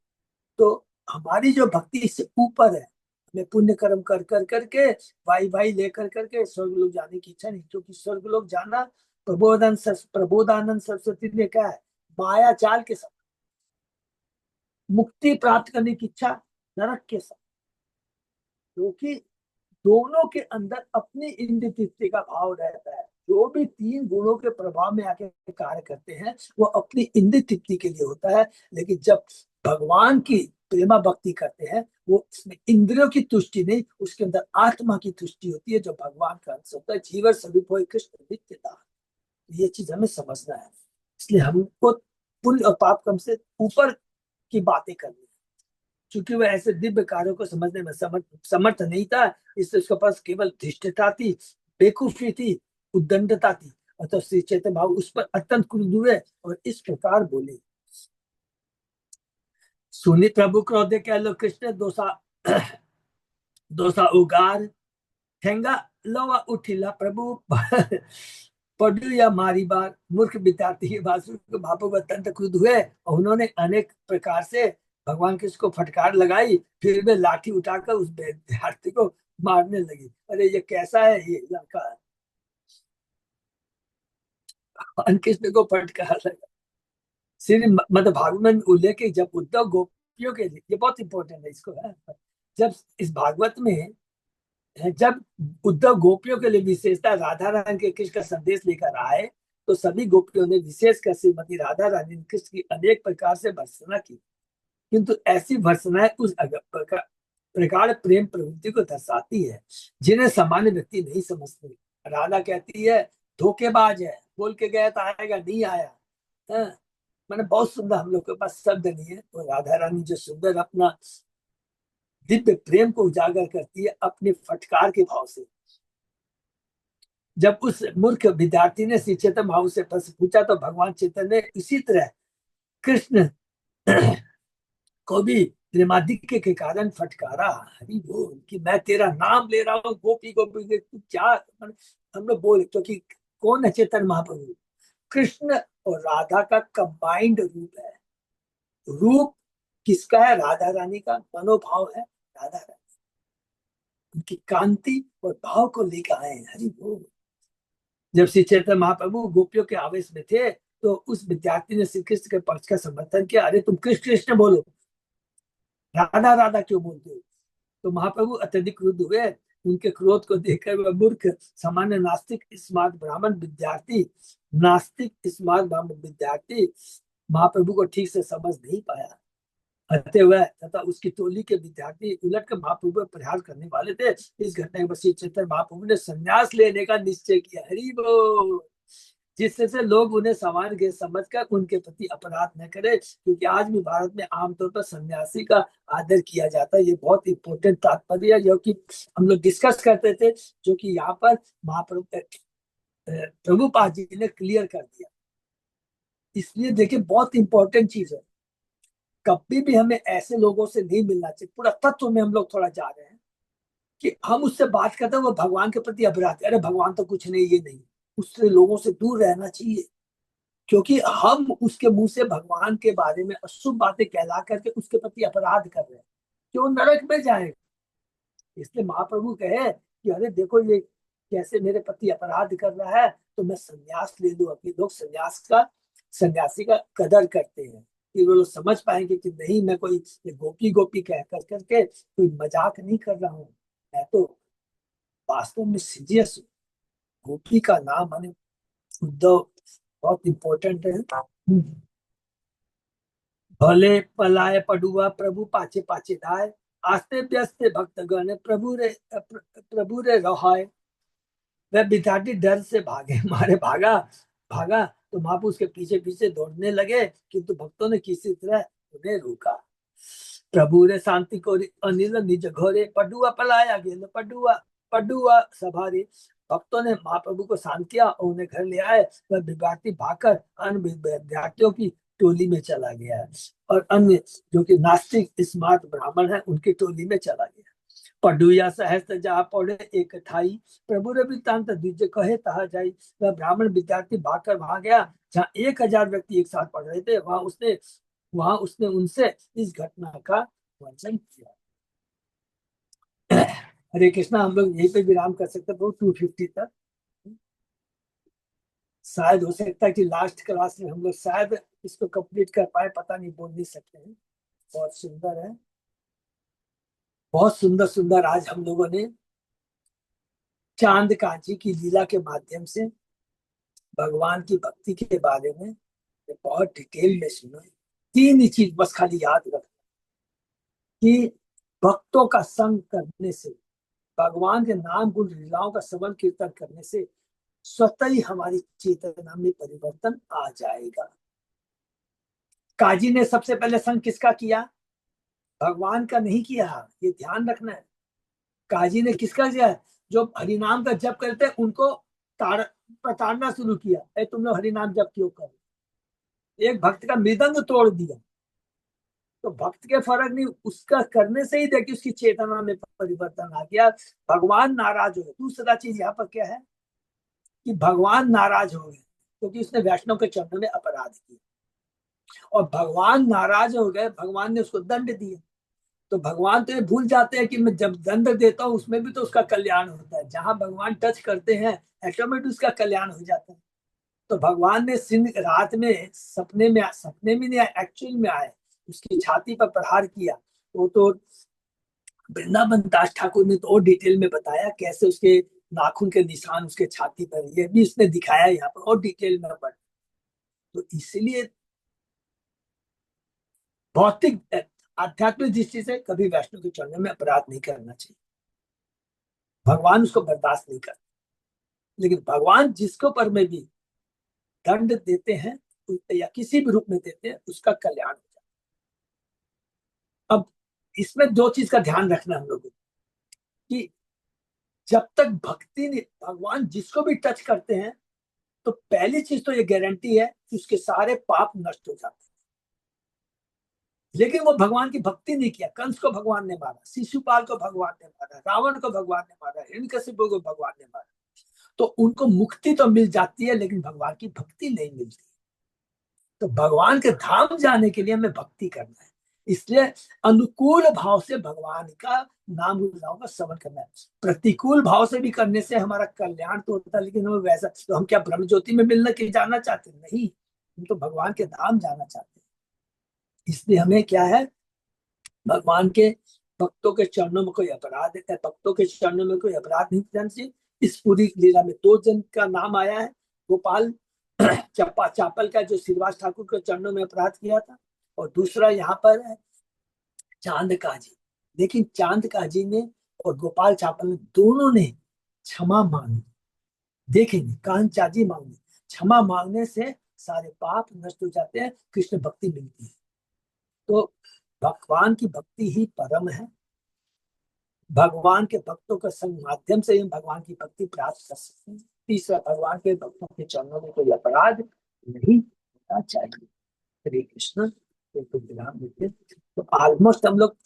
तो हमारी जो भक्ति इससे ऊपर है। हमें पुण्य कर्म कर कर करके वाई वाई लेकर करके स्वर्ग लोग जाने की इच्छा नहीं, क्योंकि स्वर्ग लोग जाना प्रबोधानंद सरस्वती ने कहा है, माया जाल के साथ मुक्ति प्राप्त करने की इच्छा नरक के साथ। क्योंकि दोनों के अंदर अपनी इंद्रिय का भाव रहता है। जो भी 3 गुणों के प्रभाव में आके कार्य करते हैं वो अपनी इंद्रिय तृप्ति के लिए होता है, लेकिन जब भगवान की प्रेमा भक्ति करते हैं वो उसमें इंद्रियों की तुष्टि नहीं, उसके अंदर आत्मा की तुष्टि होती है, जो भगवान का अंश होता है। जीवन स्वरूप हो कृष्ण नित्यता। ये चीज हमें समझना है। इसलिए हमको पुण्य और पाप कम से ऊपर की बातें करनी है। क्योंकि वह ऐसे दिव्य कार्यों को समझने में समर्थ नहीं था, इसलिए उसके पास केवल धृष्टता थी, बेकूफी थी, उद्दंडता थी। अतः श्री चैतन्य भाव उस पर अत्यंत क्रुद्ध हुए और इस प्रकार बोले, सुनी प्रभु क्रोधे कह लो कृष्ण दोषा दोषा उगार ठेंगा लवा उठिला प्रभु पढ़ू या मारी बार। मूर्ख विद्यार्थी की बात सुनकर भापो अत्यंत क्रुद्ध हुए और उन्होंने अनेक प्रकार से भगवान कृष्ण को फटकार लगाई। फिर वे लाठी उठाकर उस विद्यार्थी को मारने लगी। अरे ये कैसा है ये लड़का, भगवान कृष्ण को फटकार लगा। श्री मतलब भागवत में उल्लेख है, जब उद्धव गोपियों के लिए, ये बहुत इंपॉर्टेंट है इसको है, जब इस भागवत में जब उद्धव गोपियों के लिए विशेषता राधा रानी के कृष्ण का संदेश लेकर आए तो सभी गोपियों ने विशेषकर श्रीमती राधा रानी ने कृष्ण की अनेक प्रकार से भर्त्सना की, किंतु ऐसी भर्त्सनाएं उस प्रकार प्रेम प्रवृत्ति को दर्शाती है जिन्हें सामान्य व्यक्ति नहीं समझते। राधा कहती है धोखेबाज है, बोल के गया तो आएगा, नहीं आया। मैंने बहुत सुंदर, हम लोग के पास शब्द नहीं है, तो राधा रानी जो सुंदर अपना दिव्य प्रेम को उजागर करती है अपने फटकार के भाव से। जब उस मूर्ख विद्यार्थी ने श्री चैतन्य भाव से प्रश्न पूछा तो भगवान चैतन्य ने इसी तरह कृष्ण को भी प्रेमाधिक्य के कारण फटकारा। हरि बोल कि मैं तेरा नाम ले रहा हूँ गोपी गोपी, क्या हम लोग बोले, क्योंकि कौन है चैतन्य महाप्रभु? कृष्ण और राधा का कंबाइंड रूप है। रूप किसका है? राधा रानी का। मनोभाव है राधा रानी, उनकी कांति और भाव को लेकर आए हैं। हरि बोल। जब श्री चैतन्य महाप्रभु गोपियों के आवेश में थे तो उस विद्यार्थी ने श्री कृष्ण के पक्ष का समर्थन किया। अरे तुम कृष्ण कृष्ण बोलो, राधा राधा क्यों बोलते हो? तो महाप्रभु अत्यधिक क्रुद्ध हुए। उनके क्रोध को देखकर वह मूर्ख सामान्य नास्तिक स्मार्ट ब्राह्मण विद्यार्थी, नास्तिक स्मार्ट ब्राह्मण विद्यार्थी महाप्रभु को ठीक से समझ नहीं पाया। हत्या हुआ तथा उसकी टोली के विद्यार्थी उलट कर महाप्रभु पर प्रहार करने वाले थे। इस घटना के बाद श्री चैतन्य महाप्रभु ने संन्यास लेने का निश्चय किया। हरि बोल। जिससे से लोग उन्हें सामान्य के समझकर उनके प्रति अपराध न करे, क्योंकि आज भी भारत में आमतौर पर सन्यासी का आदर किया जाता है। ये बहुत इंपॉर्टेंट तात्पर्य है जो कि हम लोग डिस्कस करते थे, जो कि यहाँ पर महाप्रभु प्रभुपाद जी ने क्लियर कर दिया। इसलिए देखिए बहुत इंपॉर्टेंट चीज है, कभी भी हमें ऐसे लोगों से नहीं मिलना चाहिए। पूरा तत्व में हम लोग थोड़ा जा रहे हैं कि हम उससे बात करते हैं वो भगवान के प्रति अपराध, अरे भगवान तो कुछ नहीं, ये नहीं, उससे लोगों से दूर रहना चाहिए। क्योंकि हम उसके मुंह से भगवान के बारे में अशुभ बातें कहला करके उसके प्रति अपराध कर रहे हैं, कि वो नरक में जाएगा। इसलिए महाप्रभु कहे कि अरे देखो ये कैसे मेरे प्रति अपराध कर रहा है, तो मैं संन्यास ले लूं। अपने लोग सन्यासी का कदर करते हैं कि वो लोग समझ पाएंगे कि नहीं, मैं कोई गोपी गोपी कह कर करके कोई मजाक नहीं कर रहा हूँ, मैं तो वास्तव में सीरियस हूँ। गोपी का नाम माने उद्धव बहुत इंपॉर्टेंट है। भले पलाय पडुआ प्रभु पाचे पाचे धाय, आस्ते व्यस्ते भक्तगण प्रभु रे रहाय। वह विद्यार्थी डर से भागे, मारे भागा भागा तो महापुरुष उसके पीछे पीछे दौड़ने लगे, किंतु भक्तों ने किसी तरह उन्हें रोका। प्रभु रे शांति को अनिल निज घरे, पडुआ पलाया गेल पडुआ पडुआ सभारे। भक्तों ने महाप्रभु को शांत किया और उन्हें घर ले आए। वह विद्यार्थी भागकर अन्य विद्यार्थियों की टोली में चला गया और अन्य जो कि नास्तिक स्मार्ट ब्राह्मण है उनकी टोली में चला गया। पडुया सहस्त्र जा पौड़े एक ठाई, प्रभु रे वृत्तांत द्विज कहे तहा जाई। वह ब्राह्मण विद्यार्थी भागकर वहां गया जहाँ 1000 व्यक्ति एक साथ पढ़ रहे थे। वहां उसने उनसे इस घटना का वर्णन किया। हरे कृष्णा। हम लोग यहीं पे विराम कर सकते हैं 250 तक। शायद हो सकता है कि लास्ट क्लास में हम लोग शायद इसको कंप्लीट कर पाए, पता नहीं, बोल नहीं सकते हैं। बहुत सुंदर है, बहुत सुंदर सुंदर आज हम लोगों ने चांद कांची की लीला के माध्यम से भगवान की भक्ति के बारे में बहुत डिटेल में सुना। तीन ही चीज बस खाली याद रखना कि भक्तों का संग करने से, भगवान के नाम गुण लीलाओं का श्रवण कीर्तन करने से स्वतः ही हमारी चेतना में परिवर्तन आ जाएगा। काजी ने सबसे पहले संग किसका किया? भगवान का नहीं किया, ये ध्यान रखना है। काजी ने किसका किया? जो हरिनाम का जप करते हैं उनको प्रताड़ना शुरू किया, ए तुम लोग हरिनाम जप क्यों कर। एक भक्त का मृदंग तोड़ दिया, तो भक्त के फर्क नहीं, उसका करने से ही देखिए उसकी चेतना में परिवर्तन आ गया। भगवान नाराज हो गए। दूसरा चीज यहाँ पर क्या है कि भगवान नाराज हो गए क्योंकि उसने वैष्णव के चरणों में अपराध किया, और भगवान नाराज हो गए, भगवान ने उसको दंड दिया। तो भगवान तो ये भूल जाते हैं कि मैं जब दंड देता हूँ उसमें भी तो उसका कल्याण होता है। जहां भगवान टच करते हैं ऑटोमेटिक उसका कल्याण हो जाता है। तो भगवान ने रात में सपने में नहीं आए, एक्चुअल में आए, उसकी छाती पर प्रहार किया। वो तो वृंदावन दास ठाकुर ने तो और डिटेल में बताया कैसे उसके नाखून के निशान उसके छाती पर, ये भी उसने दिखाया यहाँ पर और डिटेल में पढ़। तो इसलिए भौतिक आध्यात्मिक दृष्टि से कभी वैष्णव के चरणों में अपराध नहीं करना चाहिए, भगवान उसको बर्दाश्त नहीं करते। लेकिन भगवान जिसको पर में भी दंड देते हैं या किसी भी रूप में देते हैं उसका कल्याण हो जाता है। अब इसमें दो चीज का ध्यान रखना हम लोगों को कि जब तक भक्ति नहीं, भगवान जिसको भी टच करते हैं तो पहली चीज तो ये गारंटी है कि उसके सारे पाप नष्ट हो जाते हैं। लेकिन वो भगवान की भक्ति नहीं किया, कंस को भगवान ने मारा, शिशुपाल को भगवान ने मारा, रावण को भगवान ने मारा, हिरण्यकशिपु को भगवान ने मारा, तो उनको मुक्ति तो मिल जाती है लेकिन भगवान की भक्ति नहीं मिलती। तो भगवान के धाम जाने के लिए हमें भक्ति करना है, इसलिए अनुकूल भाव से भगवान का नाम गुणगान का श्रवण करना है। प्रतिकूल भाव से भी करने से हमारा कल्याण तो होता है, लेकिन हमें वैसा, तो हम क्या ब्रह्म ज्योति में मिलने के जाना चाहते हैं? नहीं, हम तो भगवान के धाम जाना चाहते हैं। इसलिए हमें क्या है, भगवान के भक्तों के चरणों में कोई अपराध है, भक्तों के चरणों में कोई अपराध नहीं करना चाहिए। इस पूरी लीला में दो जन का नाम आया है, गोपाल चप्पा चापल का, जो श्रीवास ठाकुर के चरणों में अपराध किया था, और दूसरा यहाँ पर है चांद काजी। लेकिन चांद काजी ने और गोपाल चापल ने दोनों ने क्षमा मांगी। देखेंगे कान चाजी मांगी, क्षमा मांगने से सारे पाप नष्ट हो जाते हैं, कृष्ण भक्ति मिलती है। तो भगवान की भक्ति ही परम है। भगवान के भक्तों के संग माध्यम से हम भगवान की भक्ति प्राप्त कर सकते हैं। तीसरा, भगवान के भक्तों के चरणों में कोई अपराध नहीं होना चाहिए। हरे कृष्ण। तो विराम देते, तो ऑलमोस्ट हम लोग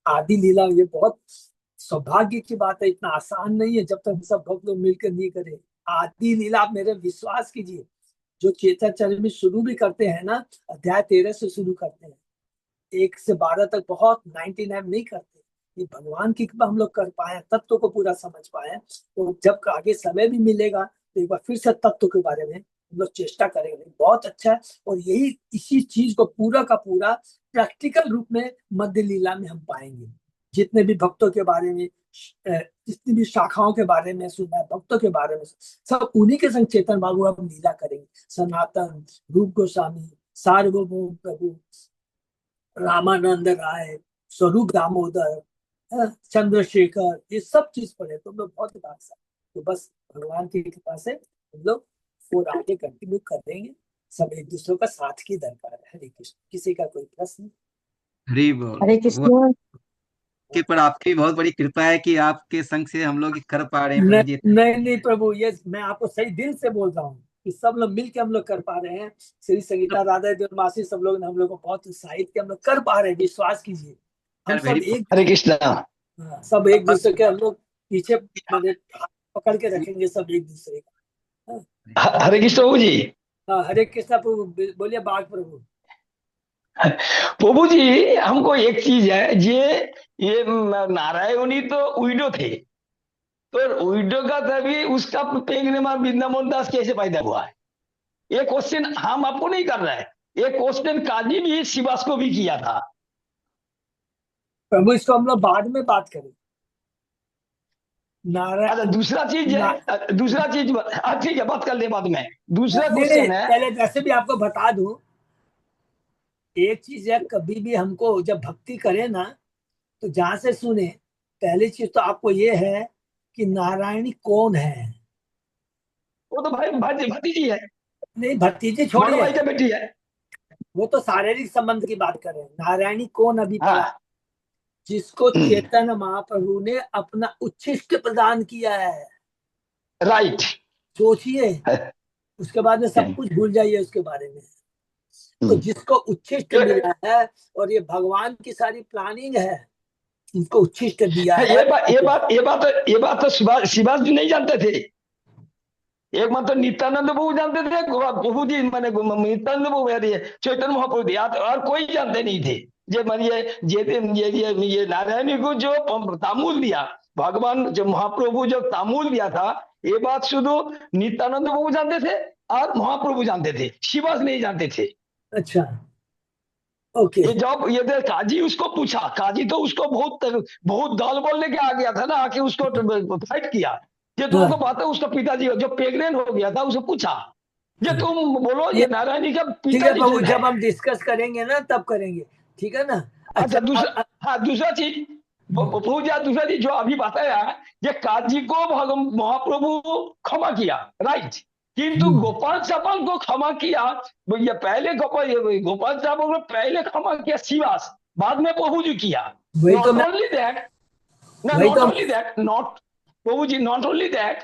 आदि लीला, ये बहुत सौभाग्य की बात है, इतना आसान नहीं है जब तक हम सब भक्त लोग मिलकर नहीं करें। आदि लीला आप मेरे विश्वास कीजिए, जो चेताचर्य में शुरू भी करते हैं ना, अध्याय 13 से शुरू करते हैं, 1 से 12 तक बहुत 99 नहीं करते। ये भगवान की कृपा हम लोग कर पाए, तत्व को पूरा समझ पाए, तो जब आगे समय भी मिलेगा तो एक बार फिर से तत्व के बारे में हम लोग चेष्टा करेंगे। बहुत अच्छा है, और यही इसी चीज को पूरा का पूरा प्रैक्टिकल रूप में मध्य लीला में हम पाएंगे। जितने भी भक्तों के बारे में, जितनी भी शाखाओं के बारे में सुना है, भक्तों के बारे में, सब उन्हीं के संग चेतन बाबू हम लीला करेंगे। सनातन, रूप गोस्वामी, सार्वभौम प्रभु, रामानंद राय, स्वरूप दामोदर, चंद्रशेखर, ये सब चीज पढ़े तो हम लोग बहुत भागशाली। तो बस भगवान की कृपा से हम लोग और आगे कंटिन्यू कर देंगे। सब एक दूसरे का साथ की दरकार है। हरे कृष्ण। किसी का कोई प्रश्न? हरी बोल। हरे वो कृष्ण। के पर आपकी बहुत बड़ी कृपा है कि आपके संग से हम लोग कर पा रहे हैं नहीं प्रभु जी। नहीं नहीं प्रभु, ये मैं आपको सही दिल से बोल रहा हूँ कि सब लोग मिलके हम लोग कर पा रहे हैं। श्री संगीता राधा देव मासी सब लोग ने हम लोग को बहुत उत्साहित किया, हम लोग कर पा रहे हैं, विश्वास कीजिए। हम सब वेरी एक, हरे कृष्ण। हाँ, सब एक दूसरे के हम लोग पीछे मैंने हाथ पकड़ के रखेंगे सब एक दूसरे का। हाँ, हरे कृष्ण प्रभु जी। हाँ, हरे कृष्णा प्रभु। बोलिए बाघ प्रभु। प्रभु जी, हमको एक चीज है, ये नारायणी तो विडो थे, तो विडो का तभी उसका पेंगनेमा वृंदावन दास कैसे पैदा हुआ है? ये क्वेश्चन हम आपको नहीं कर रहे हैं, ये क्वेश्चन काजी भी शिवास को भी किया था। प्रभु इसको हम लोग बाद में बात करें। अच्छा, नारायण दूसरा चीज ना, है, दूसरा चीज, ठीक है, बात कर ले बाद में। दूसरा नहीं नहीं, क्वेश्चन है। पहले वैसे भी आपको बता दूं, एक चीज है, कभी भी हमको जब भक्ति करें ना, तो जहां से सुने, पहली चीज तो आपको ये है कि नारायणी कौन है। वो तो भाई भतीजी है, नहीं, भतीजी बड़ छोड़िए, भाई का बेटी है। वो तो शारीरिक संबंध की बात कर रहे हैं। नारायणी कौन अभी पड़ा? हाँ। जिसको चैतन्य महाप्रभु ने अपना उच्छिष्ट प्रदान किया है। राइट। सोचिए, उसके बाद में सब कुछ भूल जाइए उसके बारे में। तो जिसको उच्छिष्ट मिला है, और ये भगवान की सारी प्लानिंग है, उनको उच्छिष्ट दिया है। ये बात तो शिवास जी नहीं जानते थे। एक मतलब नित्यानंद प्रभु जानते थे, प्रभु जी माने नित्यानंद प्रभु चैतन्य महाप्रभु याद, और कोई जानते नहीं थे। ये मानिए ये नारायणी को जो तामूल दिया, भगवान जो महाप्रभु जो तामूल दिया था, ये बात शुद्ध नित्यानंद प्रभु जानते थे और महाप्रभु जानते थे, शिवास नहीं जानते थे। अच्छा, ओके। ये जब ये काजी उसको पूछा, काजी तो उसको बहुत बहुत दाल बोल लेके आ गया था ना, आके उसको फाइट किया। ये तुमको हाँ, बात है, उसका पिताजी जो प्रेग्नेंट हो गया था उसे पूछा, ये तुम बोलो ये ये नारायणी का ठीक है पिताजी प्रभु, कौन है? जब हम डिस्कस करेंगे ना तब करेंगे, ठीक है ना? अच्छा, अच्छा, दूसरा, हाँ, दूसरा चीज पूजा, दूसरा चीज जो अभी बताया, ये काजी को महाप्रभु क्षमा किया, राइट, किंतु गोपाल चापल को क्षमा किया। ये पहले गोपाल चापल को पहले क्षमा किया शिवास, बाद में प्रभु जी किया। वही तो नॉट मैं, ओनली दैट, ना वही नॉट तो, only that, not Prabhu ji, not only that,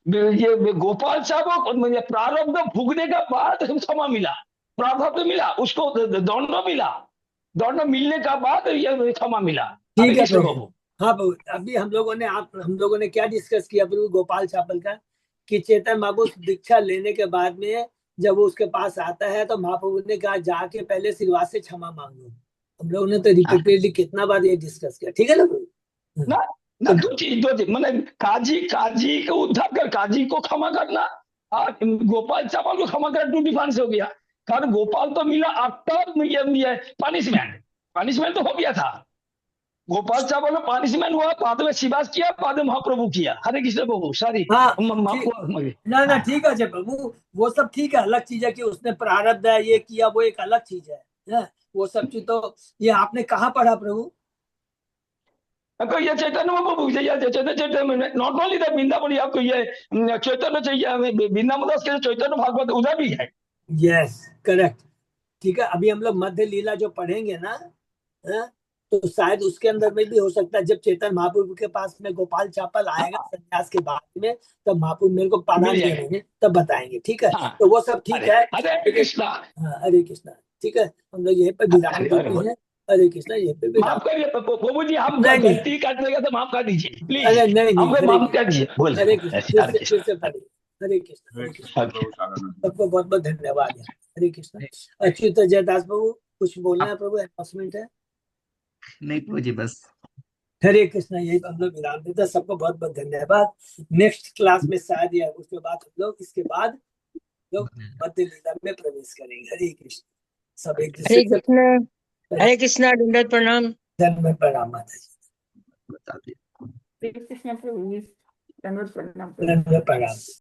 ये गोपाल साहब को मुझे प्रारब्ध भुगने के बाद क्षमा मिला, प्रारब्ध मिला उसको, दंड मिला, दंड मिलने का बाद ये क्षमा मिला। हरे ठीक है कृष्ण प्रभु। प्रभु। हाँ प्रभु, अभी हम लोगों ने क्या डिस्कस किया प्रभु? गोपाल चापल का, कि चेतन बाबू दीक्षा लेने के बाद में जब वो उसके पास आता है तो महाप्रभु ने कहा जाके पहले श्रीवास से क्षमा मांगो। हम लोगों ने तो रिपीटेडली कितना बार ये डिस्कस किया, ठीक है ना प्रभु? ना ना दो चीज मैंने काजी को उद्धार कर, काजी को क्षमा करना और गोपाल चावल को क्षमा करना टू डिफरेंस हो गया। कारण गोपाल तो मिला आफ्टर पनिशमेंट तो हो गया था। गोपाल चावल में पनिशमेंट हुआ, बाद में शिवास किया, बाद में महाप्रभु किया। हरे कृष्ण प्रभु, सॉरी हाँ ना ठीक है जय प्रभु, वो सब ठीक है, अलग चीज है कि उसने प्रारब्ध है ये किया, वो एक अलग चीज है। वो सब चीज तो ये आपने कहाँ पढ़ा प्रभु? आपको ये चैतन्य महाप्रभु चाहिए, चैतन्य में नॉट ओनली दैट वृंदावन, आपको ये चैतन्य चाहिए, वृंदावन दास के चैतन्य भागवत उधर भी है। यस करेक्ट, ठीक है। अभी हम लोग मध्य लीला जो पढ़ेंगे ना, तो शायद उसके अंदर में भी हो सकता है, जब चैतन्य महाप्रभु के पास में गोपाल चापल आएगा संन्यास के बाद में, तब महाप्रभु मेरे को पादान दे देंगे, तब बताएंगे, ठीक है। तो वो सब ठीक है। हरे कृष्णा, हरे कृष्णा, ठीक है। हम लोग यहीं पे विराम देते हैं। हरे कृष्णा, यहीं पे माफ करिए प्रभु जी, हम गलती कर देंगे तो माफ कर दीजिए प्लीज। अरे नहीं हमको माफ कर दीजिए। हरे कृष्णा, फिर से पढ़िए। हरे कृष्णा, सबको बहुत बहुत धन्यवाद। हरे कृष्णा। अच्युत जयदास प्रभु कुछ बोलना है प्रभु, अनाउंसमेंट है? नहीं प्रभु जी, बस हरे कृष्णा, यही हम लोग विराम देते हैं। सबको बहुत बहुत धन्यवाद। नेक्स्ट क्लास में शायद या उसके बाद हम लोग इसके बाद लोग मध्य लीला में प्रवेश करेंगे। हरे कृष्ण। सब एक दूसरे से हरे कृष्णा, दंडवत प्रणाम। धन्यवाद, प्रणाम माता जी। बता दिया। हरे कृष्ण प्रभु जी, दंडवत प्रणाम। धन्यवाद, प्रणाम।